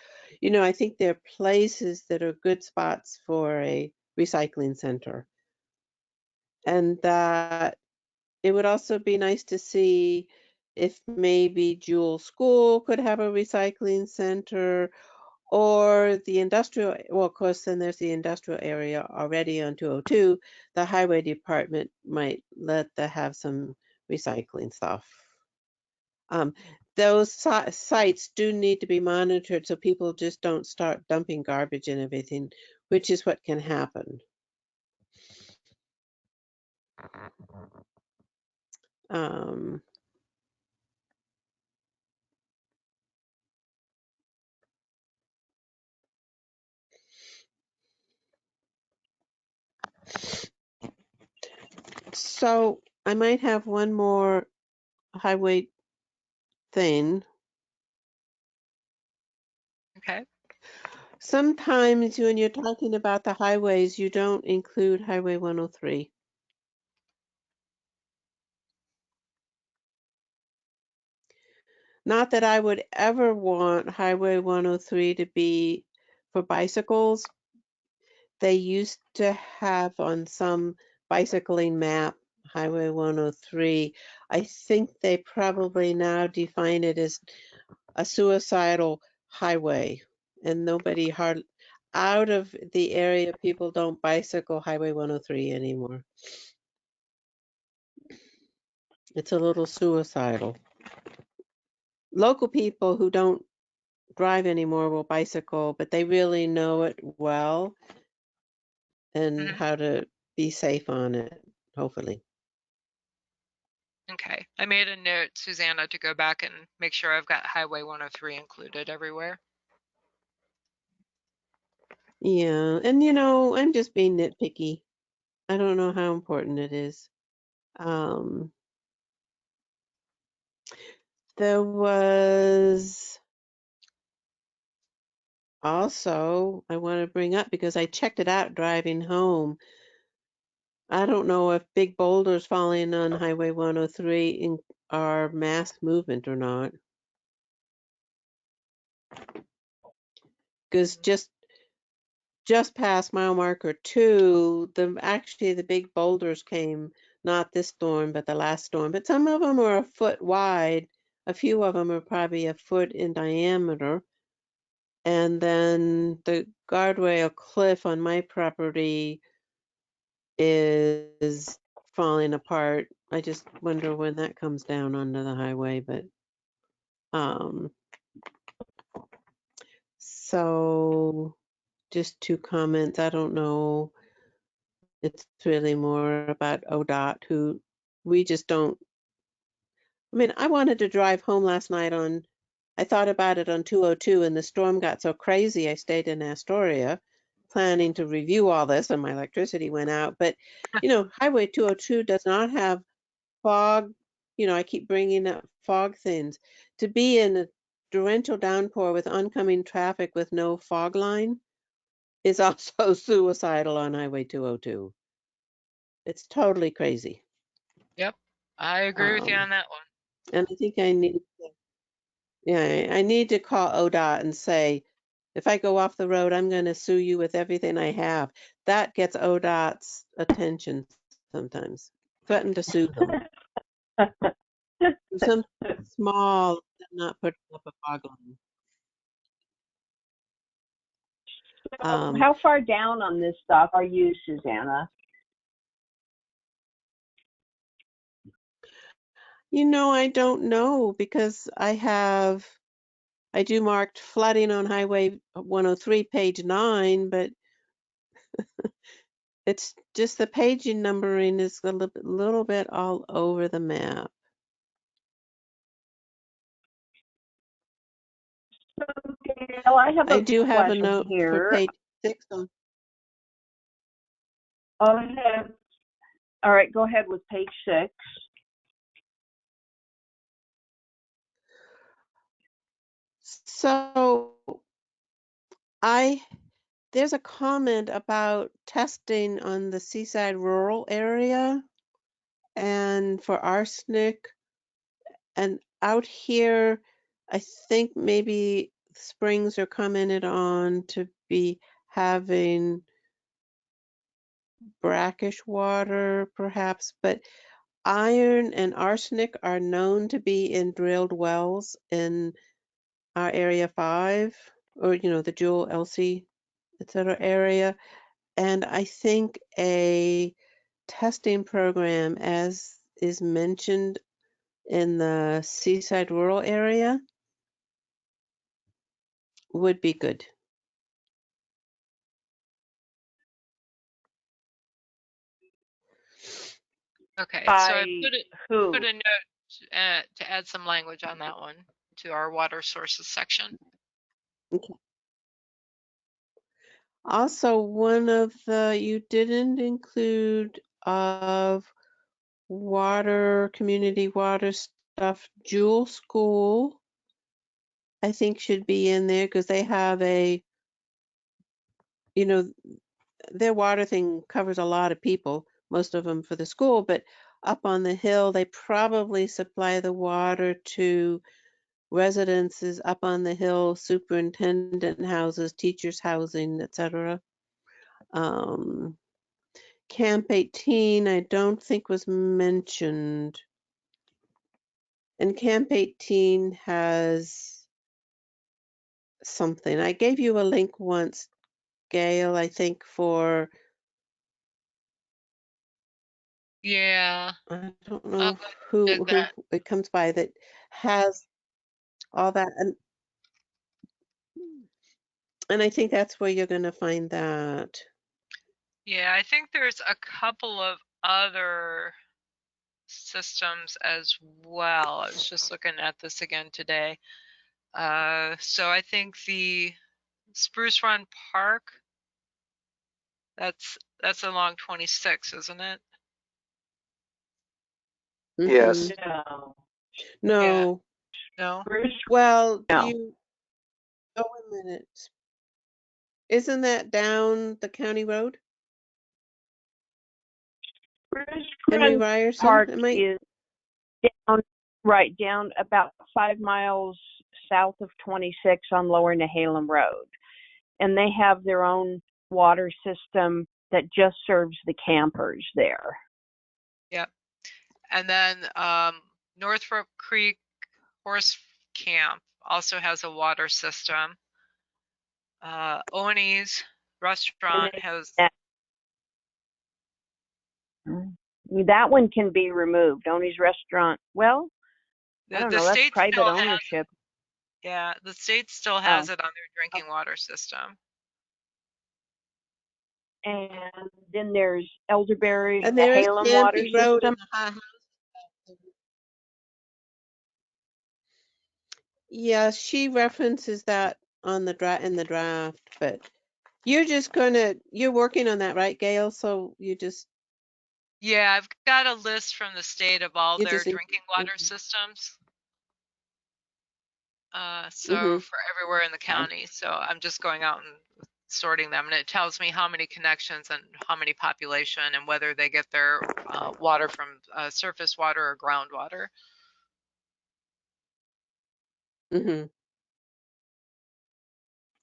I think there are places that are good spots for a recycling center. And that it would also be nice to see if maybe Jewell School could have a recycling center, or the industrial, well, of course, then there's the industrial area already on 202. The highway department might let them have some recycling stuff. Those sites do need to be monitored so people just don't start dumping garbage and everything, which is what can happen. Um, so I might have one more highway thing. Okay. Sometimes when you're talking about the highways, you don't include Highway 103. Not that I would ever want Highway 103 to be for bicycles. They used to have on some bicycling map Highway 103. I think they probably now define it as a suicidal highway, and nobody out of the area, people don't bicycle Highway 103 anymore. It's a little suicidal. Local people who don't drive anymore will bicycle, but they really know it well and Hmm. how to be safe on it, hopefully. Okay. I made a note, Susanna, to go back and make sure I've got Highway 103 included everywhere. Yeah, and I'm just being nitpicky. I don't know how important it is. Um, there was also, I want to bring up because I checked it out driving home. I don't know if big boulders falling on Highway 103 are mass movement or not. Because just past mile marker 2, actually the big boulders came not this storm but the last storm. But some of them are a foot wide. A few of them are probably a foot in diameter. And then the guardrail cliff on my property is falling apart. I just wonder when that comes down onto the highway. But so just 2 comments. I don't know. It's really more about ODOT, who we just don't. I mean, I wanted to drive home last night I thought about it on 202, and the storm got so crazy I stayed in Astoria planning to review all this, and my electricity went out. But, Highway 202 does not have fog. I keep bringing up fog things. To be in a torrential downpour with oncoming traffic with no fog line is also suicidal on Highway 202. It's totally crazy. Yep. I agree with you Um, on that one. and I think I need to call ODOT and say, if I go off the road, I'm going to sue you with everything I have. That gets ODOT's attention sometimes. Threaten to sue them. Some small, not putting up a fog line. How far down on this stuff are you, Susanna? I don't know because I do marked flooding on Highway 103, page 9, but it's just the paging numbering is a little bit all over the map. Well, I have I a do have a question note for here. page 6 on. All right, go ahead with page 6. So there's a comment about testing on the Seaside rural area and for arsenic, and out here, I think maybe springs are commented on to be having brackish water, perhaps, but iron and arsenic are known to be in drilled wells in our Area 5, or, the Jewell, Elsie, etc. area. And I think a testing program, as is mentioned in the Seaside rural area, would be good. Okay, so By who? put a note to add some language on that one to our water sources section. Okay. Also, one of the you didn't include of community water stuff, Jewell School, I think should be in there because they have their water thing covers a lot of people, most of them for the school, but up on the hill, they probably supply the water to residences up on the hill, superintendent houses, teachers' housing, etc. Camp 18, I don't think was mentioned. And Camp 18 has something. I gave you a link once, Gail, I think for, Yeah. I don't I'll know go who dig that. it comes by that has all that. And I think that's where you're going to find that. Yeah, I think there's a couple of other systems as well. I was just looking at this again today. So I think the Spruce Run Park, that's along 26, isn't it? Yes. Mhm. No. Yeah. No. No? Spruce, Well, no. oh, a minute. Isn't that down the county road? Spruce Henry Run Ryerson? Park Am I? is down about 5 miles south of 26 on Lower Nehalem Road. And they have their own water system that just serves the campers there. Yep. And then Northrop Creek Horse Camp also has a water system. Oni's restaurant has. That one can be removed. Oni's restaurant, well, I don't The know, that's state private still has ownership. Yeah, the state still has it on their drinking water system. And then there's Elderberry, And the there is Halem water Stampy Road in system. the high house. Yeah, she references that on the in the draft, but you're working on that, right, Gail? So Yeah, I've got a list from the state of all you their just drinking water systems. So mm-hmm. for everywhere in the county. So I'm just going out and sorting them, and it tells me how many connections and how many population and whether they get their water from surface water or groundwater. Mm-hmm.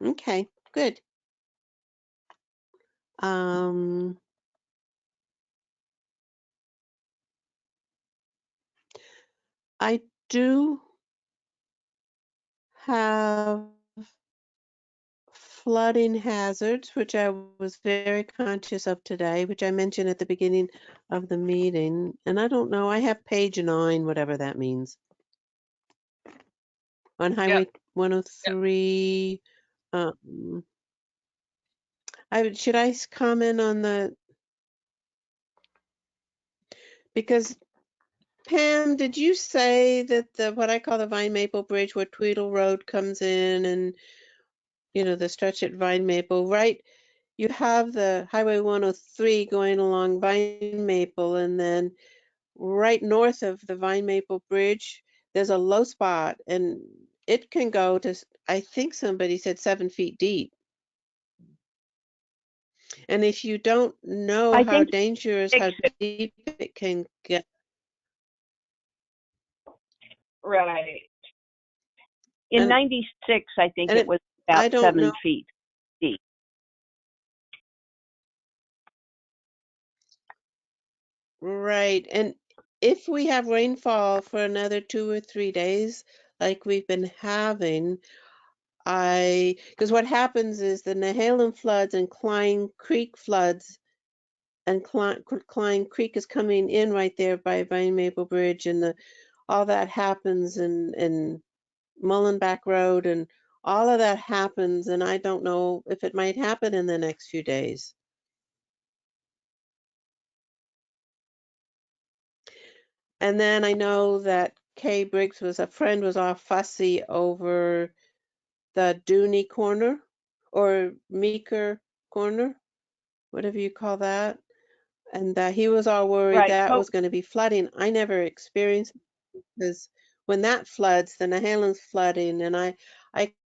Okay, good. I do have flooding hazards, which I was very conscious of today, which I mentioned at the beginning of the meeting. And I don't know, I have page 9, whatever that means. On Highway 103. Should I comment on because Pam, did you say that what I call the Vine Maple Bridge where Tweedle Road comes in and, the stretch at Vine Maple, right? You have the Highway 103 going along Vine Maple, and then right north of the Vine Maple Bridge, there's a low spot, and it can go to, I think somebody said 7 feet deep. And if you don't know how dangerous, how deep it can get. Right. In And, 96, I think and it was I about don't 7 know. feet deep. Right. And if we have rainfall for another 2 or 3 days, like we've been having, because what happens is the Nehalem floods and Klein Creek floods, and Klein Creek is coming in right there by Vine Maple Bridge, and all that happens, and Mullenback Road, and all of that happens, and I don't know if it might happen in the next few days. And then I know that Kay Briggs was all fussy over the Dooney corner or Meeker corner, whatever you call that. And that he was all worried Right. that Oh, was going to be flooding. I never experienced it because when that floods, the Nehalen's flooding, and I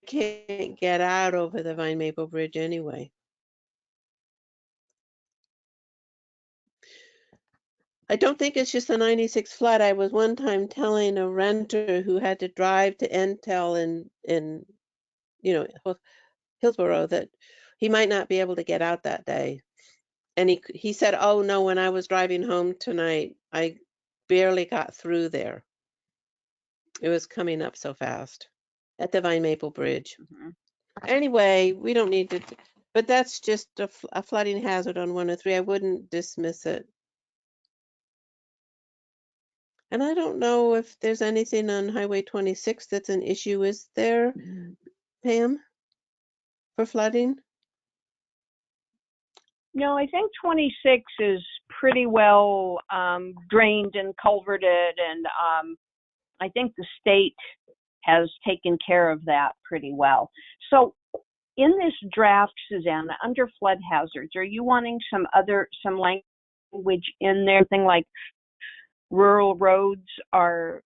can't get out over the Vine Maple Bridge anyway. I don't think it's just the 96 flood. I was one time telling a renter who had to drive to Entel in you know, Hillsborough, that he might not be able to get out that day. And he said, "Oh no, when I was driving home tonight, I barely got through there. It was coming up so fast at the Vine Maple Bridge." mhm. Anyway, we don't need to, but that's just a flooding hazard on 103. I wouldn't dismiss it. And I don't know if there's anything on Highway 26 that's an issue, is there, Pam, for flooding? No, I think 26 is pretty well drained and culverted, and I think the state has taken care of that pretty well. So in this draft, Susanna, under flood hazards, are you wanting some language in there, thing like rural roads are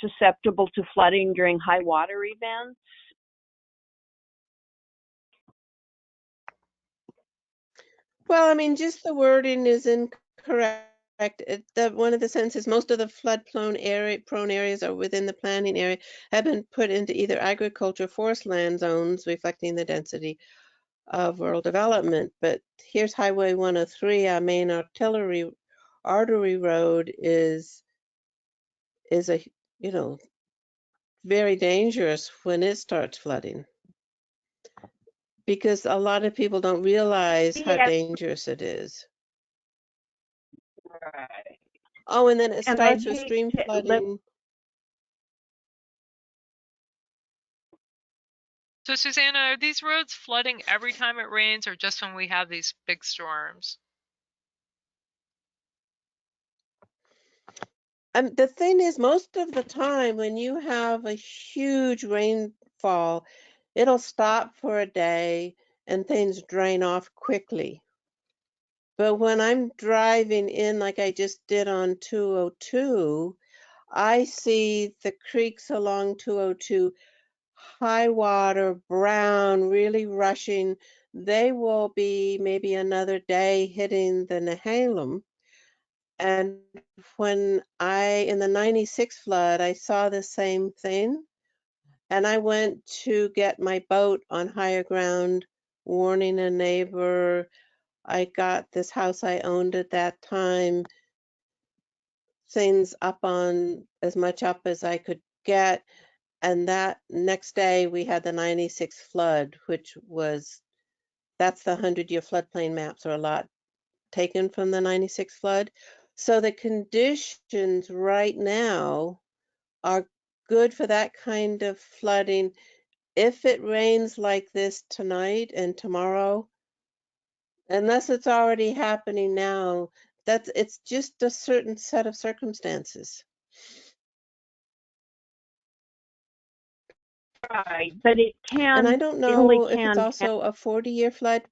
susceptible to flooding during high water events? Well, I mean, just the wording is incorrect. One of the sentences, most of the flood-prone areas are within the planning area, have been put into either agriculture, forest land zones, reflecting the density of rural development. But here's Highway 103, our main artery road is a, very dangerous when it starts flooding, because a lot of people don't realize how Yeah, dangerous it is. right. Oh, and then it And I'd starts with hate stream to flooding. So Susanna, are these roads flooding every time it rains or just when we have these big storms? The thing is, most of the time when you have a huge rainfall, it'll stop for a day and things drain off quickly. But when I'm driving in, like I just did on 202, I see the creeks along 202, high water, brown, really rushing. They will be maybe another day hitting the Nehalem. And in the 96 flood, I saw the same thing. And I went to get my boat on higher ground, warning a neighbor. I got this house I owned at that time, things up on as much up as I could get. And that next day we had the 96 flood, that's the 100-year floodplain maps are a lot taken from the 96 flood. So the conditions right now are good for that kind of flooding. If it rains like this tonight and tomorrow, unless it's already happening now, it's just a certain set of circumstances. Right, but And I don't it only know if it's can. also a 40-year flood.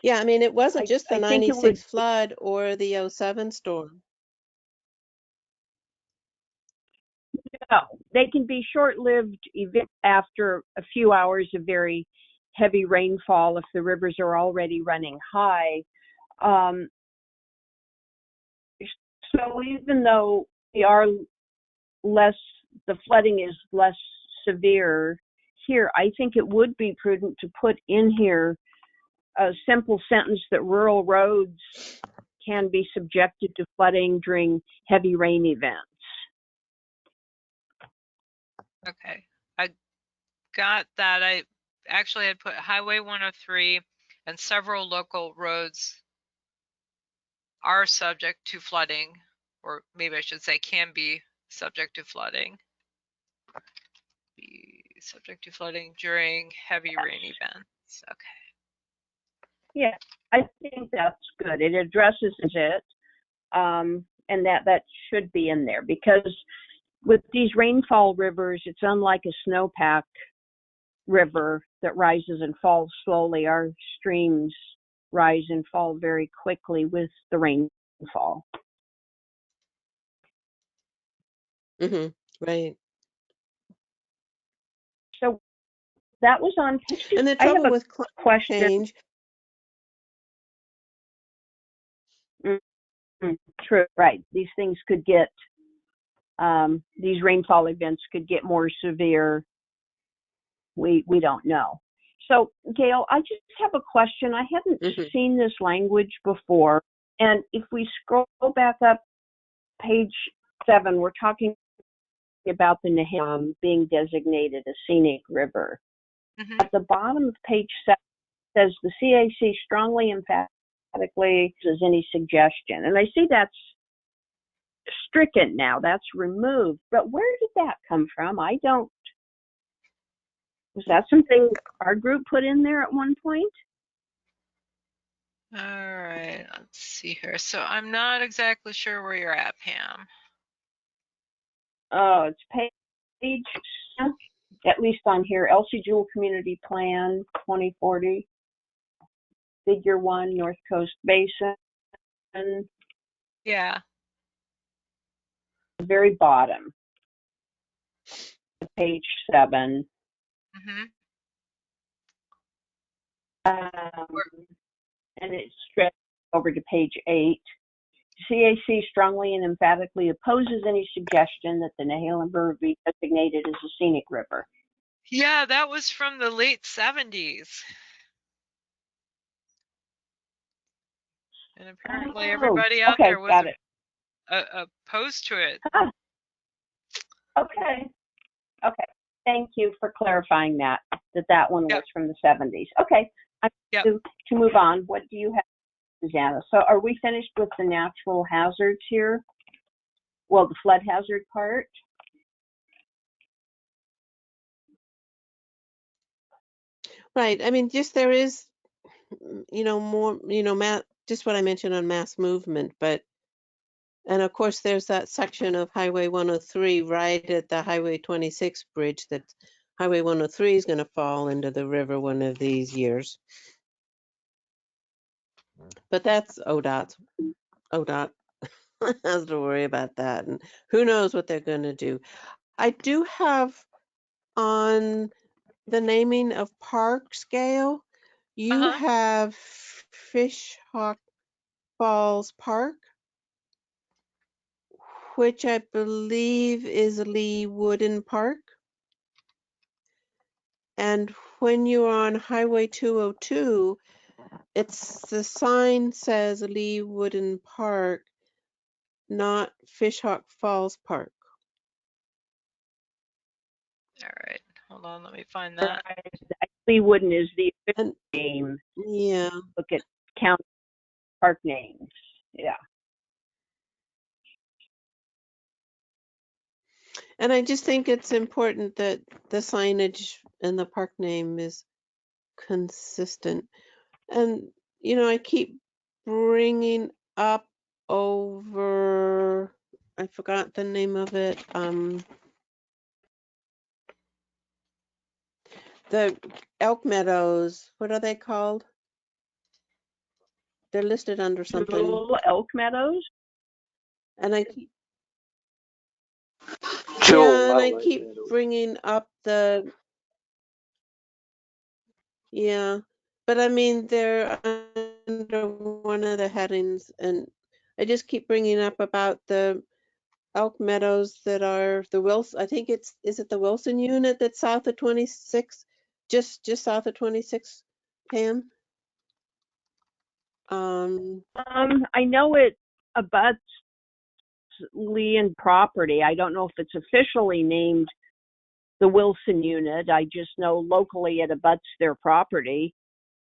Yeah, I mean, it wasn't just the I think it would. 96 flood or the '07 storm. No, they can be short-lived events after a few hours of very heavy rainfall if the rivers are already running high. Um, So even though we are the flooding is less severe here, I think it would be prudent to put in here a simple sentence that rural roads can be subjected to flooding during heavy rain events. Okay, I got that. I actually had put Highway 103 and several local roads are subject to flooding, or maybe I should say can be subject to flooding. Be subject to flooding during heavy rain events. Okay. Yeah, I think that's good. It addresses it, and that should be in there, because with these rainfall rivers, it's unlike a snowpack river that rises and falls slowly. Our streams rise and fall very quickly with the rainfall. Right. So that was on page. And the I have trouble a with climate question. change, True, right. These things could get, these rainfall events could get more severe. We don't know. So, Gail, I just have a question. I haven't seen this language before. And if we scroll back up page 7, we're talking about the Naham being designated a scenic river. At the bottom of page 7 says the CAC strongly emphatically says any suggestion. And I see that's stricken now. That's removed. But where did that come from? Was that something our group put in there at one point? All right, let's see here. So I'm not exactly sure where you're at, Pam. Oh, it's page, at least on here, Elsie-Jewell Community Plan 2040, Figure 1, North Coast Basin. Yeah. The very bottom, page 7. And it's stretched over to page 8. CAC strongly and emphatically opposes any suggestion that the Nehalem River be designated as a scenic river. Yeah, that was from the late 70s. And apparently everybody out there was opposed to it. Okay. Thank you for clarifying that one was from the 70s. Okay. To move on, what do you have, Susanna? So are we finished with the natural hazards here? Well, the flood hazard part? Right. I mean, just there is, more, just what I mentioned on mass movement, and of course there's that section of Highway 103 right at the Highway 26 bridge that Highway 103 is going to fall into the river one of these years. But that's ODOT has to worry about that, and who knows what they're going to do. I do have on the naming of parks, Gail, you have Fishhawk Falls Park, which I believe is Lee Wooden Park. And when you're on Highway 202, the sign says Lee Wooden Park, not Fishhawk Falls Park. All right, hold on, let me find that. Lee Wooden is the official name. Yeah. Look at county park names. Yeah. And I just think it's important that the signage and the park name is consistent. And, I keep bringing up over, I forgot the name of it, the Elk Meadows, what are they called? They're listed under something. Elk Meadows? And I keep, I keep bringing up but I mean, they're under one of the headings, and I just keep bringing up about the elk meadows that are the Wilson. I think is it the Wilson unit that's south of 26, just south of 26, Pam? I know it abuts Leon property. I don't know if it's officially named the Wilson unit. I just know locally it abuts their property.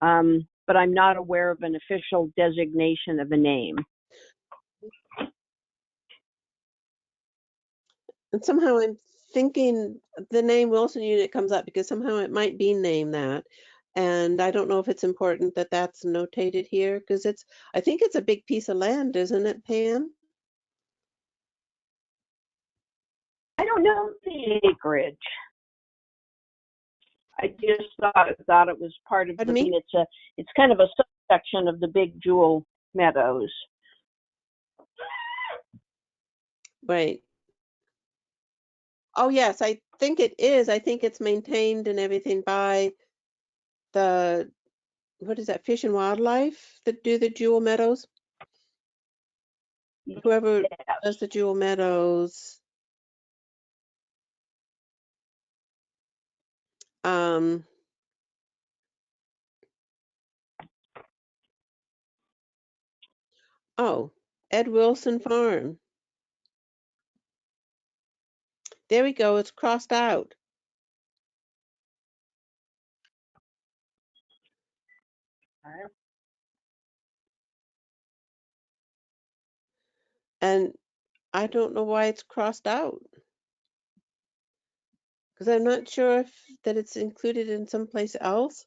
But I'm not aware of an official designation of a name. And somehow I'm thinking the name Wilson unit comes up because somehow it might be named that. And I don't know if it's important that that's notated here because I think it's a big piece of land, isn't it, Pam? I don't know the acreage. I just thought it was part of Pardon me? It's kind of a subsection of the Big Jewel Meadows. Right. Oh, yes, I think it is. I think it's maintained and everything by the, what is that, Fish and Wildlife that do the Jewel Meadows? Whoever Yes. does the Jewel Meadows. Oh, Ed Wilson Farm. There we go. It's crossed out. And I don't know why it's crossed out. Because I'm not sure if that it's included in someplace else.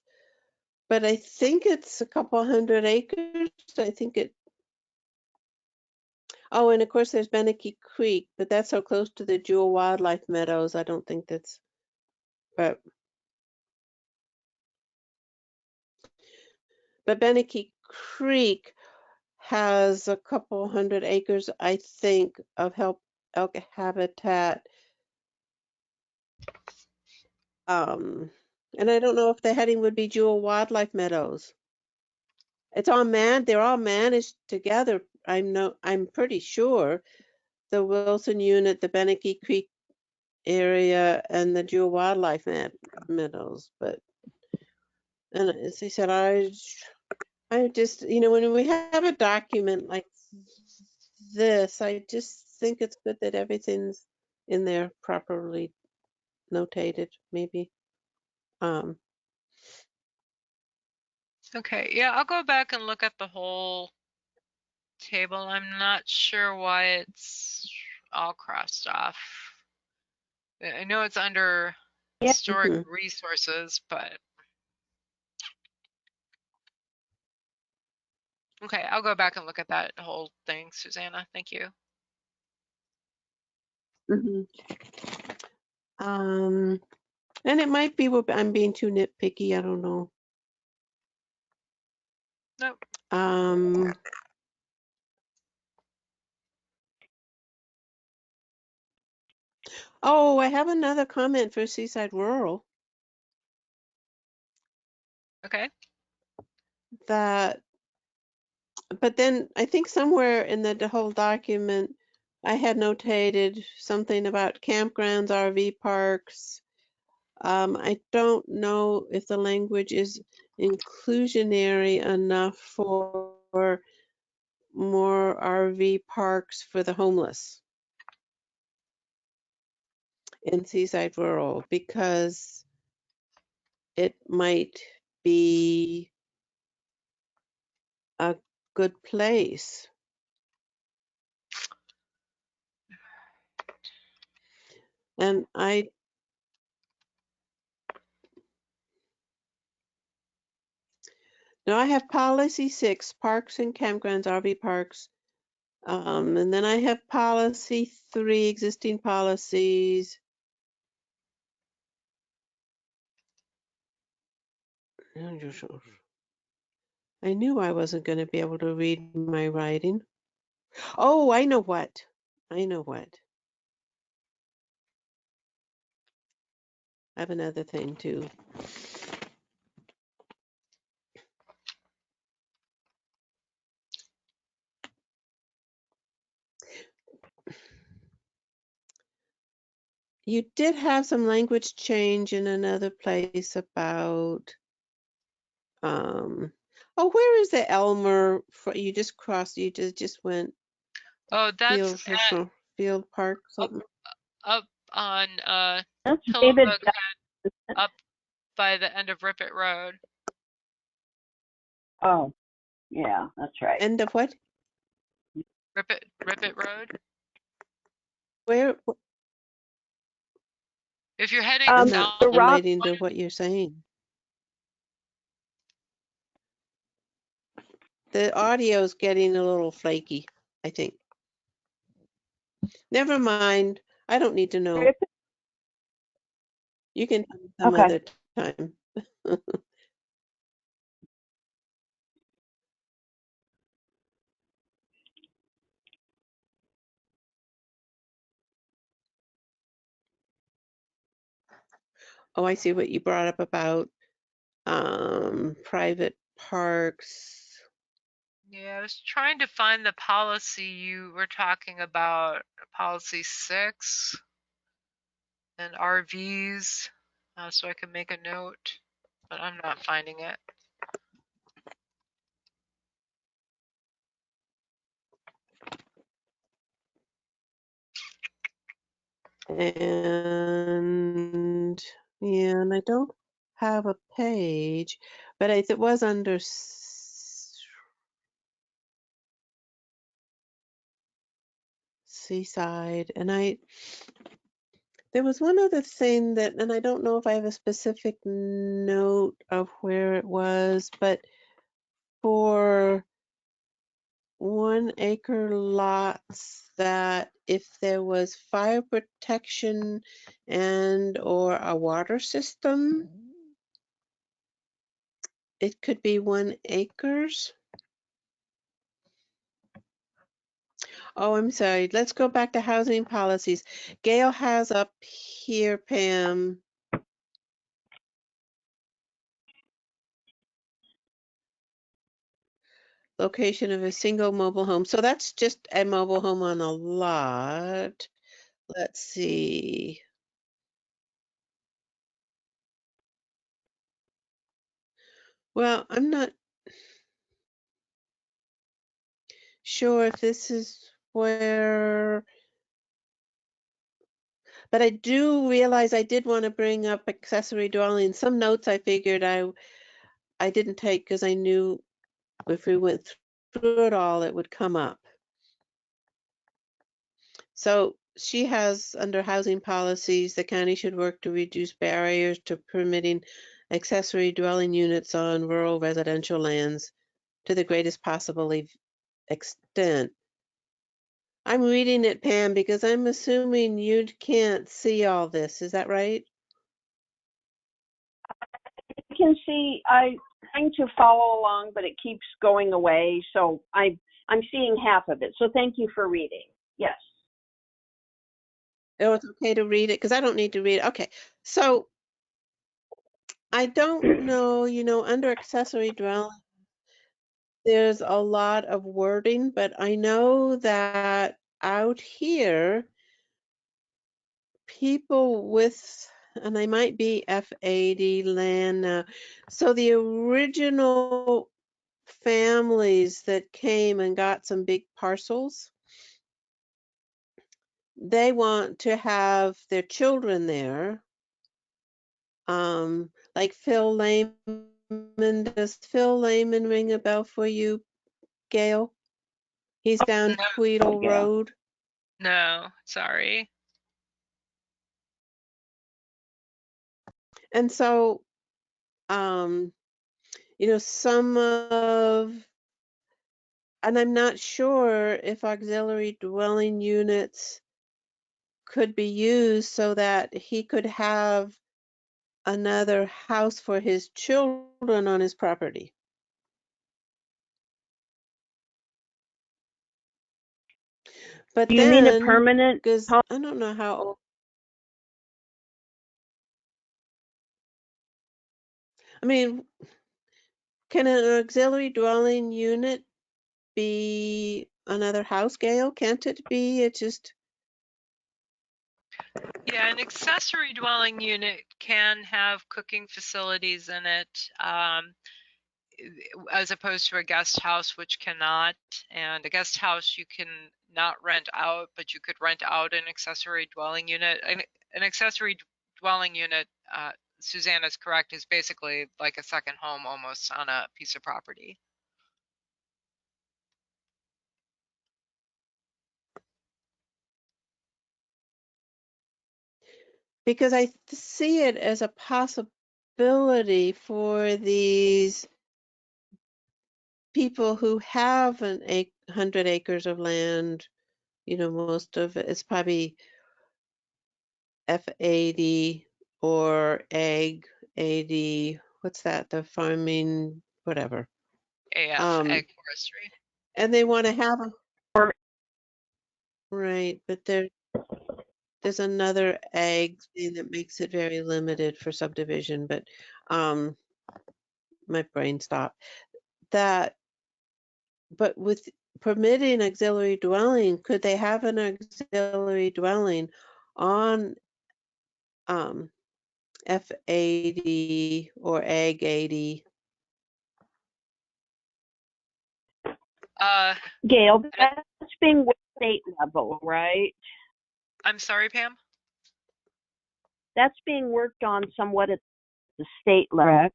But I think it's a couple hundred acres. I think it. Oh, and of course there's Beneke Creek, but that's so close to the Jewel Wildlife Meadows. I don't think that's. But Beneke Creek has a couple hundred acres, I think, of elk habitat. And I don't know if the heading would be Jewel Wildlife Meadows. It's all they're all managed together. I'm pretty sure the Wilson unit, the Beneke Creek area, and the Jewel Wildlife Meadows. But and as I said, I just when we have a document like this, I just think it's good that everything's in there properly notated. Maybe. Okay, yeah, I'll go back and look at the whole table. I'm not sure why it's all crossed off. I know it's under Yeah. historic Mhm. resources, but okay, I'll go back and look at that whole thing, Susanna. Thank you. Mhm. And it might be I'm being too nitpicky. I don't know. Nope. Oh, I have another comment for Seaside Rural Okay. but then I think somewhere in the whole document, I had notated something about campgrounds, RV parks. I don't know if the language is inclusionary enough for more RV parks for the homeless in Seaside Rural because it might be a good place. And now I have policy 6, parks and campgrounds, RV parks. And then I have policy 3, existing policies. I knew I wasn't going to be able to read my writing. Oh, I know what. I have another thing too. You did have some language change in another place about, oh, where is the Elmer? You just crossed, you just went Oh, that's field park, up something. up on That's David. Tillamook Head, up by the end of Ripett Road. Oh, yeah, that's right. End of what? Ripett Road. Where? If you're heading I'm south, not the rock. relating to what you're saying. The audio's getting a little flaky, I think. Never mind. I don't need to know. You can tell me some Okay. other time. Oh, I see what you brought up about private parks. yeah, I was trying to find the policy you were talking about, policy 6 and RVs, so I can make a note, but I'm not finding it. And yeah, and I don't have a page, but it was under Seaside, and there was one other thing that, and I don't know if I have a specific note of where it was, but for 1 acre lots, that if there was fire protection and or a water system, it could be 1 acres. Oh, I'm sorry. Let's go back to housing policies. Gail has up here, Pam, location of a single mobile home. So that's just a mobile home on a lot. Let's see. Well, I'm not sure if this is where, but I do realize I did want to bring up accessory dwelling. Some notes I figured I didn't take because I knew if we went through it all, it would come up. So she has under housing policies, the county should work to reduce barriers to permitting accessory dwelling units on rural residential lands to the greatest possible extent. I'm reading it, Pam, because I'm assuming you can't see all this. Is that right? I can see. I'm trying to follow along, but it keeps going away. So I'm seeing half of it. So thank you for reading. Yes. Oh, it's okay to read it because I don't need to read it. Okay, so I don't know, under accessory dwelling, there's a lot of wording, but I know that out here, people with, and I might be F80 land now, so the original families that came and got some big parcels, they want to have their children there. Like Phil Lehman, does Phil Lehman ring a bell for you, Gail? He's down No. Tweedle Yeah. Road. No, sorry. And so, some of, and I'm not sure if auxiliary dwelling units could be used so that he could have another house for his children on his property. But Do you mean a then, permanent because home? I don't know how old, I mean, can an auxiliary dwelling unit be another house, Gail? Can't it be? It just, Yeah, an accessory dwelling unit can have cooking facilities in it, as opposed to a guest house, which cannot. And a guest house you can not rent out, but you could rent out an accessory dwelling unit. An accessory dwelling unit, Susanna's correct, is basically like a second home almost on a piece of property. Because I see it as a possibility for these people who have 100 acres of land. Most of it is probably F80 or Ag 80. What's that? The farming, whatever. AF, ag forestry. And they want to have a Or right, but there's another ag thing that makes it very limited for subdivision, but my brain stopped. But with permitting auxiliary dwelling, could they have an auxiliary dwelling on F80 or Ag 80? Gail, that's being with state level, right? I'm sorry, Pam? That's being worked on somewhat at the state level. Correct.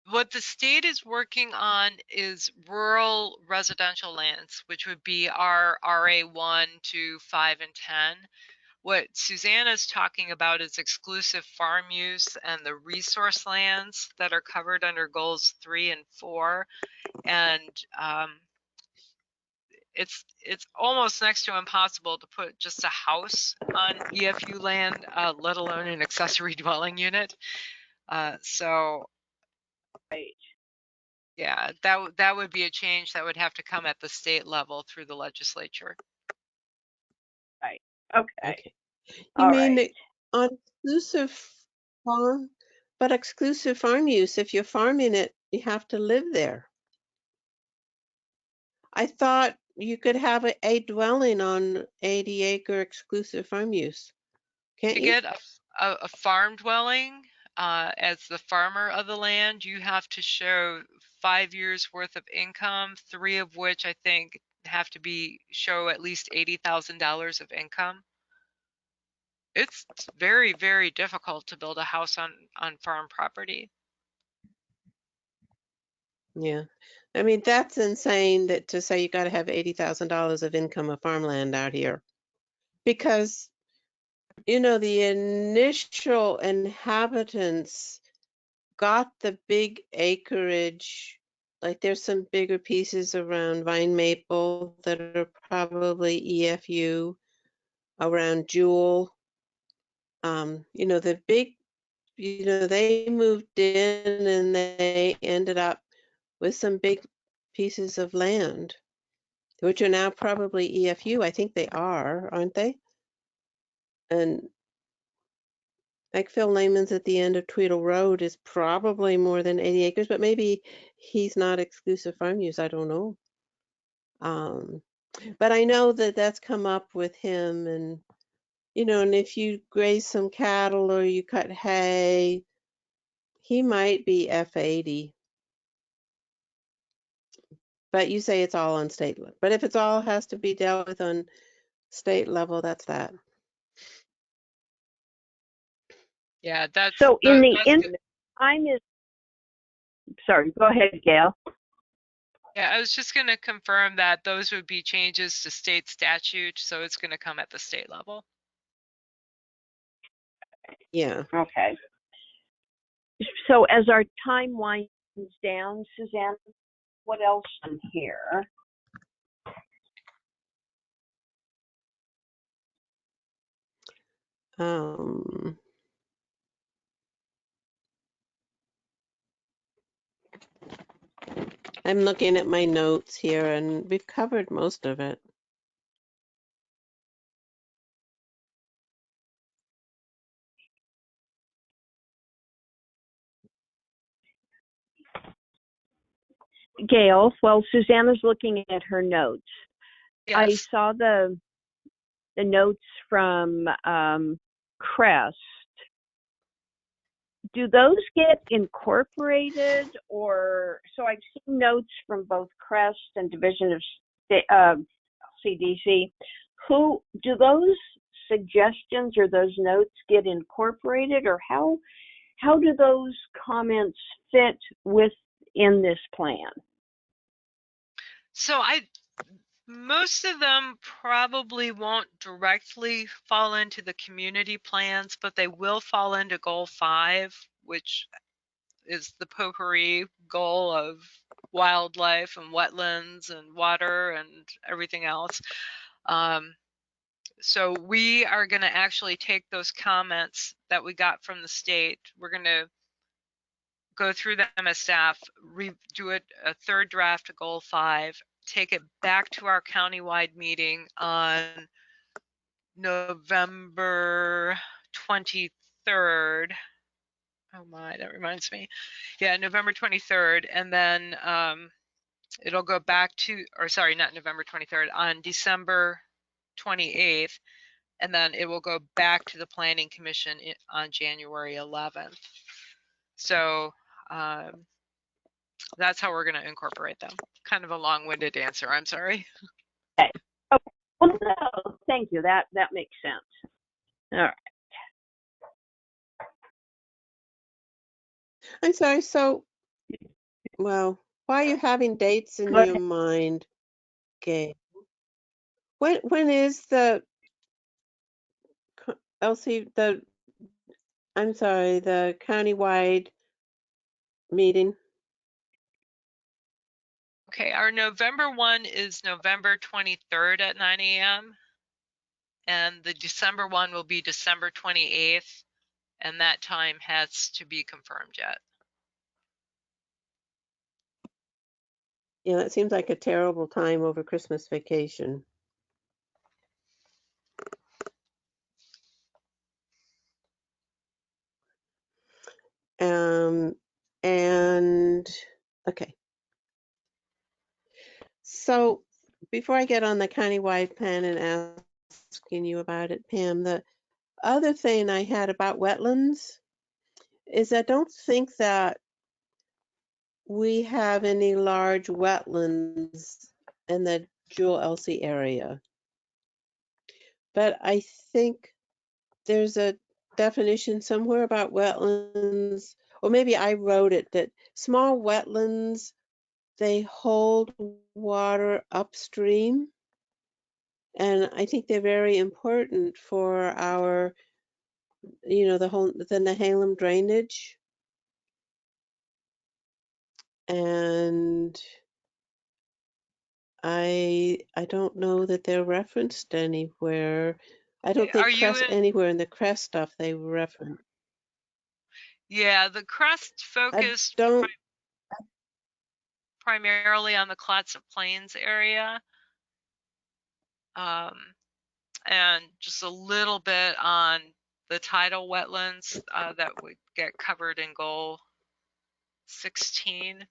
What the state is working on is rural residential lands, which would be our RA1 to 5 and 10. What Susanna's talking about is exclusive farm use and the resource lands that are covered under goals 3 and 4. And it's almost next to impossible to put just a house on EFU land, let alone an accessory dwelling unit. So Right. yeah, that would be a change that would have to come at the state level through the legislature. Right. Okay. You All mean right. on exclusive farm, but exclusive farm use, if you're farming it, you have to live there. I thought you could have a dwelling on 80-acre exclusive farm use. Can't To you? get a farm dwelling, as the farmer of the land, you have to show 5 years worth of income, 3 of which I think have to show at least $80,000 of income. It's very, very difficult to build a house on farm property. Yeah. I mean, that's insane to say you got to have $80,000 of income of farmland out here. Because, the initial inhabitants got the big acreage. Like there's some bigger pieces around Vine Maple that are probably EFU, around Jewell. The big, they moved in and they ended up with some big pieces of land, which are now probably EFU. I think they are, aren't they? And like Phil Lehman's at the end of Tweedle Road is probably more than 80 acres, but maybe he's not exclusive farm use. I don't know. But I know that that's come up with him, and and if you graze some cattle or you cut hay, he might be F80. But you say it's all on state level. But if it's all has to be dealt with on state level, that's that. Yeah, that's So in the that's end, sorry, go ahead, Gail. Yeah, I was just going to confirm that those would be changes to state statute, so it's going to come at the state level. Yeah. Okay. So as our time winds down, Suzanne, what else in here? I'm looking at my notes here, and we've covered most of it. Gail, while Susanna's looking at her notes, Yes. I saw the the notes from Crest, do those get incorporated, or so I've seen notes from both Crest and Division of CDC. Who do those suggestions or those notes get incorporated, or how do those comments fit within this plan? So most of them probably won't directly fall into the community plans, but they will fall into goal 5, which is the potpourri goal of wildlife and wetlands and water and everything else. So we are going to actually take those comments that we got from the state. We're going to go through them as staff, do a third draft of goal 5, take it back to our countywide meeting on November 23rd. Oh my, that reminds me. Yeah, November 23rd. And then it'll go back to, or sorry, not November 23rd, on December 28th. And then it will go back to the Planning Commission on January 11th. So that's how we're going to incorporate them. Kind of a long-winded answer. I'm sorry. Okay. Okay. Well, no, thank you. That makes sense. All right. I'm sorry. So, well, why are you having dates in Go your ahead. mind, Gabe? When is the Elsie I'm sorry, the countywide meeting? Okay, our November one is November 23rd at 9 a.m. And the December one will be December 28th. And that time has to be confirmed yet. Yeah, that seems like a terrible time over Christmas vacation. And okay. So before I get on the countywide plan and asking you about it, Pam, the other thing I had about wetlands is I don't think that we have any large wetlands in the Jewell Elsie area. But I think there's a definition somewhere about wetlands, or maybe I wrote it, that small wetlands, they hold water upstream. And I think they're very important for our, the Nehalem drainage. And I don't know that they're referenced anywhere. I don't think Are you in? anywhere in the Crest stuff they reference. Yeah, the Crest I focused don't. primarily on the Clatsop Plains area. And just a little bit on the tidal wetlands that would get covered in goal 16.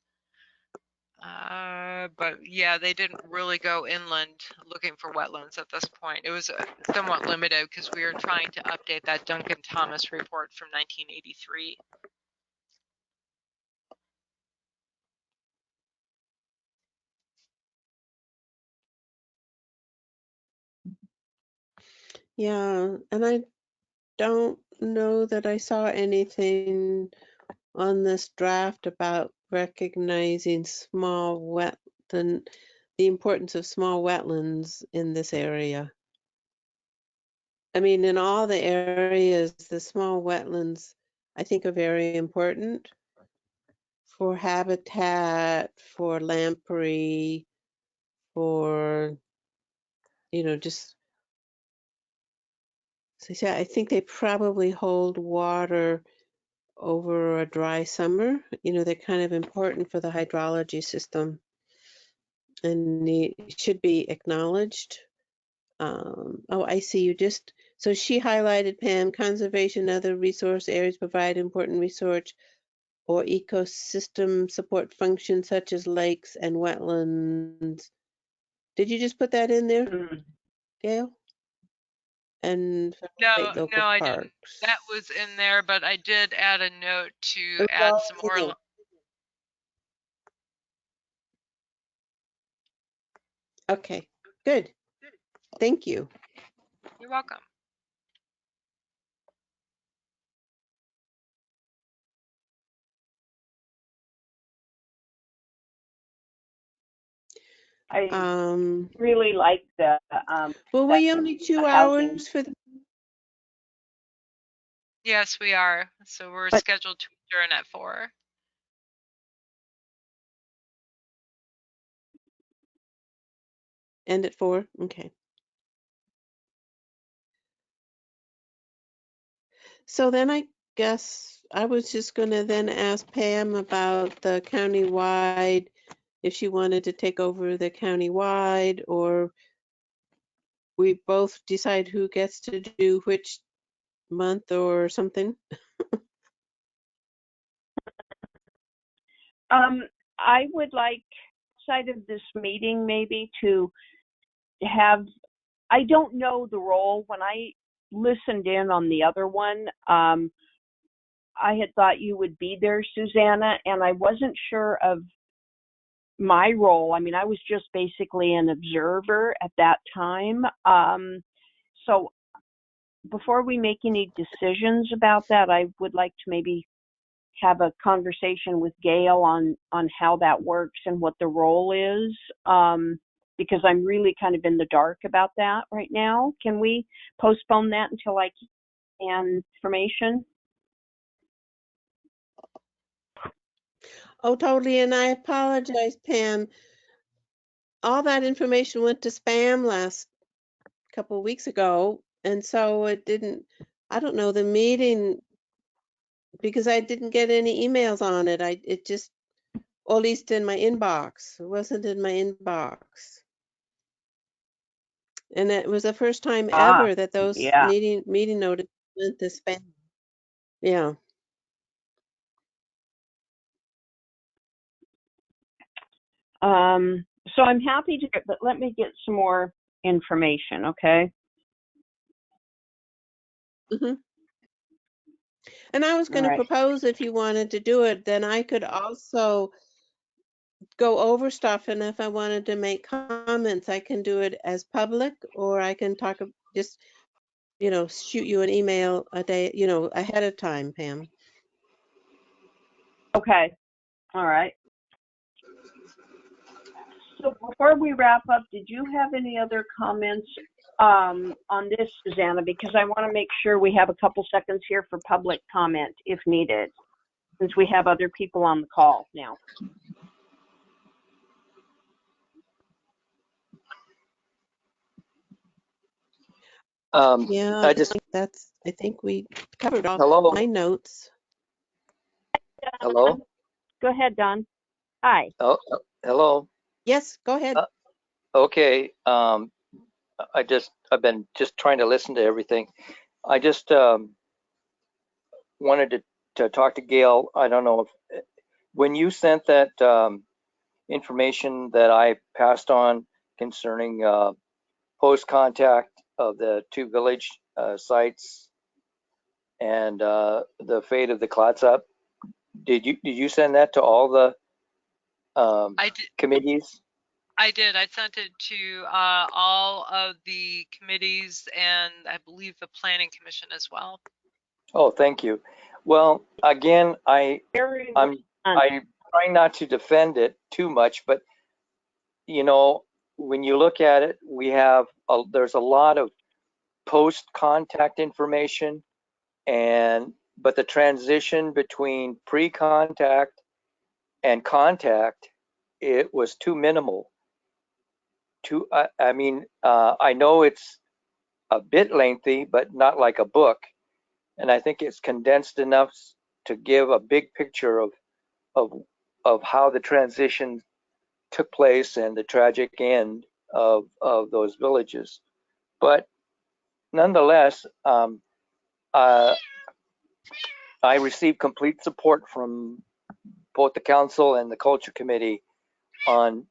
But yeah, they didn't really go inland looking for wetlands at this point. It was somewhat limited because we were trying to update that Duncan Thomas report from 1983. Yeah, and I don't know that I saw anything on this draft about recognizing the importance of small wetlands in this area. I mean, in all the areas, the small wetlands, I think, are very important for habitat, for lamprey, for, just, so yeah, I think they probably hold water over a dry summer. They're kind of important for the hydrology system and should be acknowledged. Oh, I see you just, so she highlighted, Pam, conservation, other resource areas provide important research or ecosystem support functions such as lakes and wetlands. Did you just put that in there, Gail? and No, state local no, I didn't. parks. That was in there, but I did add a note to It was add all some in more. there. Okay, good. Thank you. You're welcome. I Um, really like the well, we only 2 housing, hours for the, Yes, we are. So we're but scheduled to adjourn at 4. end at 4. Okay. So then I guess I was just going to then ask Pam about the countywide, if she wanted to take over the countywide, or we both decide who gets to do which month or something. I would like, outside of this meeting, maybe to have, I don't know the role. When I listened in on the other one, I had thought you would be there, Susanna, and I wasn't sure of my role. I mean, I was just basically an observer at that time. So before we make any decisions about that, I would like to maybe have a conversation with Gail on how that works and what the role is, because I'm really kind of in the dark about that right now. Can we postpone that until I can information? Oh, totally. And I apologize, Pam. All that information went to spam last couple of weeks ago. And so it didn't, I don't know, the meeting, because I didn't get any emails on it. It just, or at least in my inbox. It wasn't in my inbox. And it was the first time ever that those Yeah. meeting notices went to spam. Yeah. So I'm happy to, but let me get some more information, okay? Hmm. And I was All going to right. propose, if you wanted to do it, then I could also go over stuff. And if I wanted to make comments, I can do it as public, or I can talk, just, shoot you an email a day, ahead of time, Pam. Okay. All right. So before we wrap up, did you have any other comments on this, Susanna? Because I want to make sure we have a couple seconds here for public comment if needed, since we have other people on the call now. Yeah, I think we covered all Hello, my notes. hello, Go ahead, Don. Hi. oh, hello. Yes, go ahead. Okay, I've been just trying to listen to everything. I just wanted to talk to Gail. I don't know if when you sent that information that I passed on concerning post contact of the 2 village sites and the fate of the Clatsop, did you send that to all the I did. committees? I did. I sent it to all of the committees and I believe the Planning Commission as well. Oh, thank you. Well, again, I'm trying not to defend it too much, but when you look at it, there's a lot of post contact information, but the transition between pre-contact and contact, it was too minimal. I know it's a bit lengthy, but not like a book, and I think it's condensed enough to give a big picture of of how the transition took place and the tragic end of those villages. But nonetheless, I received complete support from both the council and the culture committee on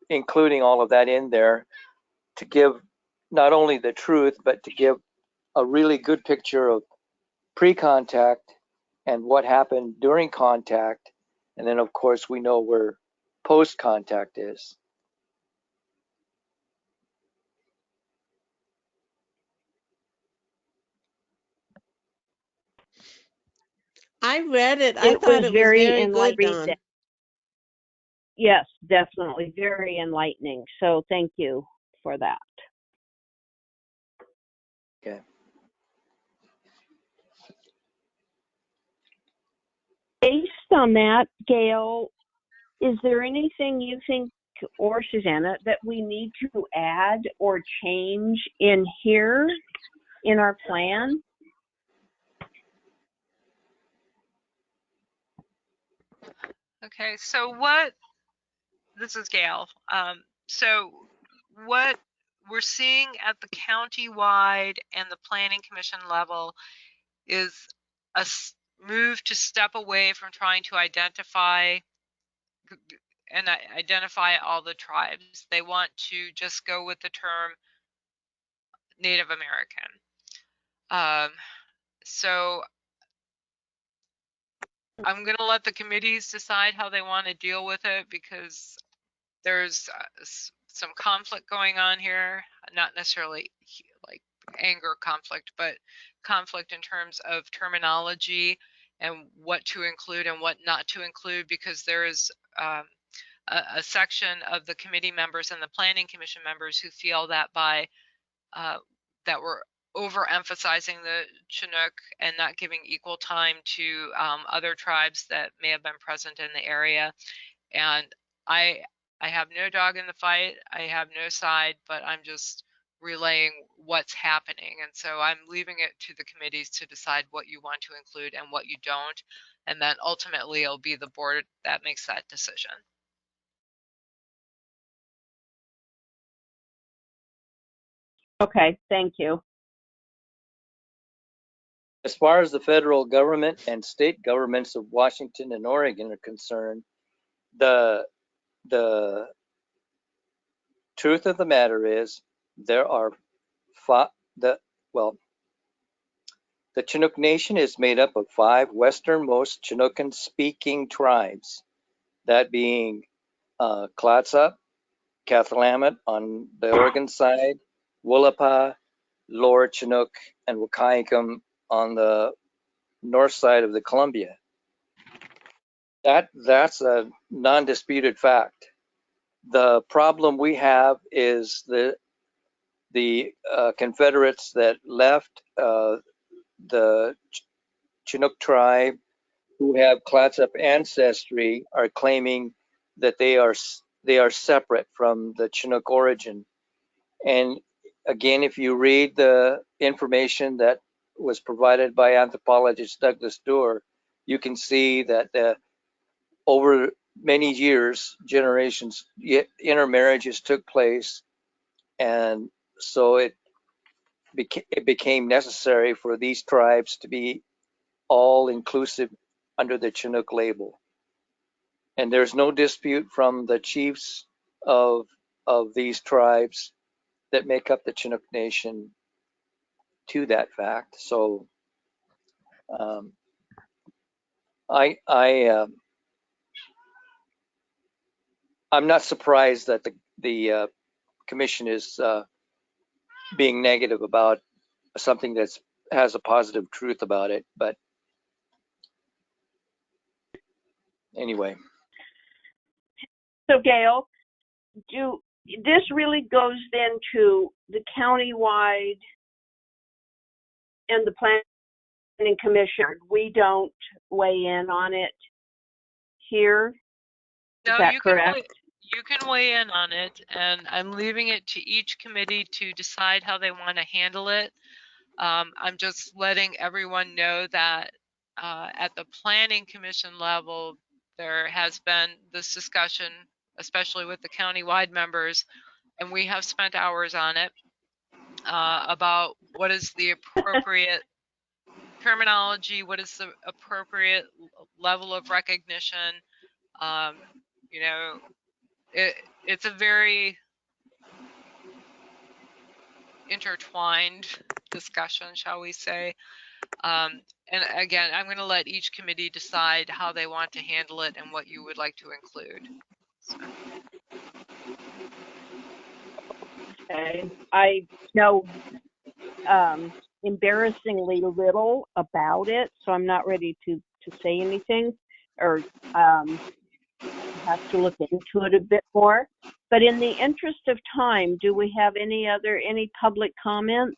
including all of that in there to give not only the truth, but to give a really good picture of pre-contact and what happened during contact. And then, of course, we know where post-contact is. I read it. I It thought was it was very very good, enlightening. Don. Yes, definitely very enlightening. So thank you for that. Okay. Based on that, Gail, is there anything you think, or Susanna, that we need to add or change in here in our plan? Okay, so this is Gail. So what we're seeing at the county-wide and the planning commission level is a move to step away from trying to identify all the tribes. They want to just go with the term Native American. So I'm going to let the committees decide how they want to deal with it, because there's some conflict going on here, not necessarily like anger conflict, but conflict in terms of terminology and what to include and what not to include, because there is a section of the committee members and the planning commission members who feel that that we're overemphasizing the Chinook and not giving equal time to other tribes that may have been present in the area. And I have no dog in the fight. I have no side, but I'm just relaying what's happening. And so I'm leaving it to the committees to decide what you want to include and what you don't. And then ultimately it'll be the board that makes that decision. Okay, thank you. As far as the federal government and state governments of Washington and Oregon are concerned, the truth of the matter is there are the Chinook Nation is made up of 5 westernmost Chinookan-speaking tribes, that being Clatsop, Cathlamet on the Oregon side, Willapa, Lower Chinook, and Wahkiakum on the north side of the Columbia. That's a non-disputed fact. The problem we have is the Confederates that left the Chinook tribe, who have Clatsop ancestry, are claiming that they are separate from the Chinook origin. And again, if you read the information that was provided by anthropologist Douglas Duerr, you can see that over many years, generations, intermarriages took place, and so it became necessary for these tribes to be all inclusive under the Chinook label. And there's no dispute from the chiefs of these tribes that make up the Chinook Nation to that fact. So I'm not surprised that the commission is being negative about something that has a positive truth about it. But anyway. So Gail, this really goes then to the countywide and the planning commission. We don't weigh in on it here. Is No, that correct? You can weigh in on it, and I'm leaving it to each committee to decide how they want to handle it. I'm just letting everyone know that at the planning commission level, there has been this discussion, especially with the countywide members, and we have spent hours on it, about what is the appropriate terminology, what is the appropriate level of recognition. You know, it's a very intertwined discussion, shall we say. And again, I'm going to let each committee decide how they want to handle it and what you would like to include. So. Okay. I know embarrassingly little about it, so I'm not ready to say anything, or have to look into it a bit more. But in the interest of time, do we have any public comments?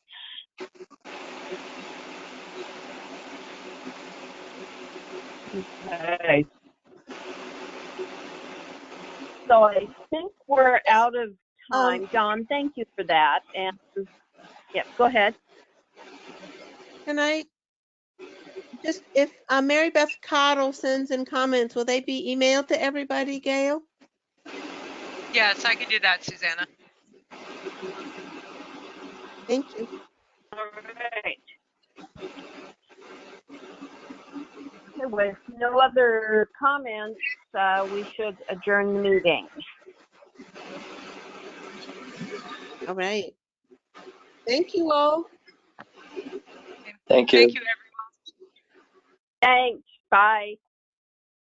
Okay. So I think we're out of time. Dawn, thank you for that. And yeah, go ahead. Can I just, if Mary Beth Cottle sends in comments, will they be emailed to everybody, Gail? Yes, I can do that, Susanna. Thank you. All right. With no other comments, we should adjourn the meeting. All right. Thank you all. Thank you. Thank you, everyone. Thanks. Bye.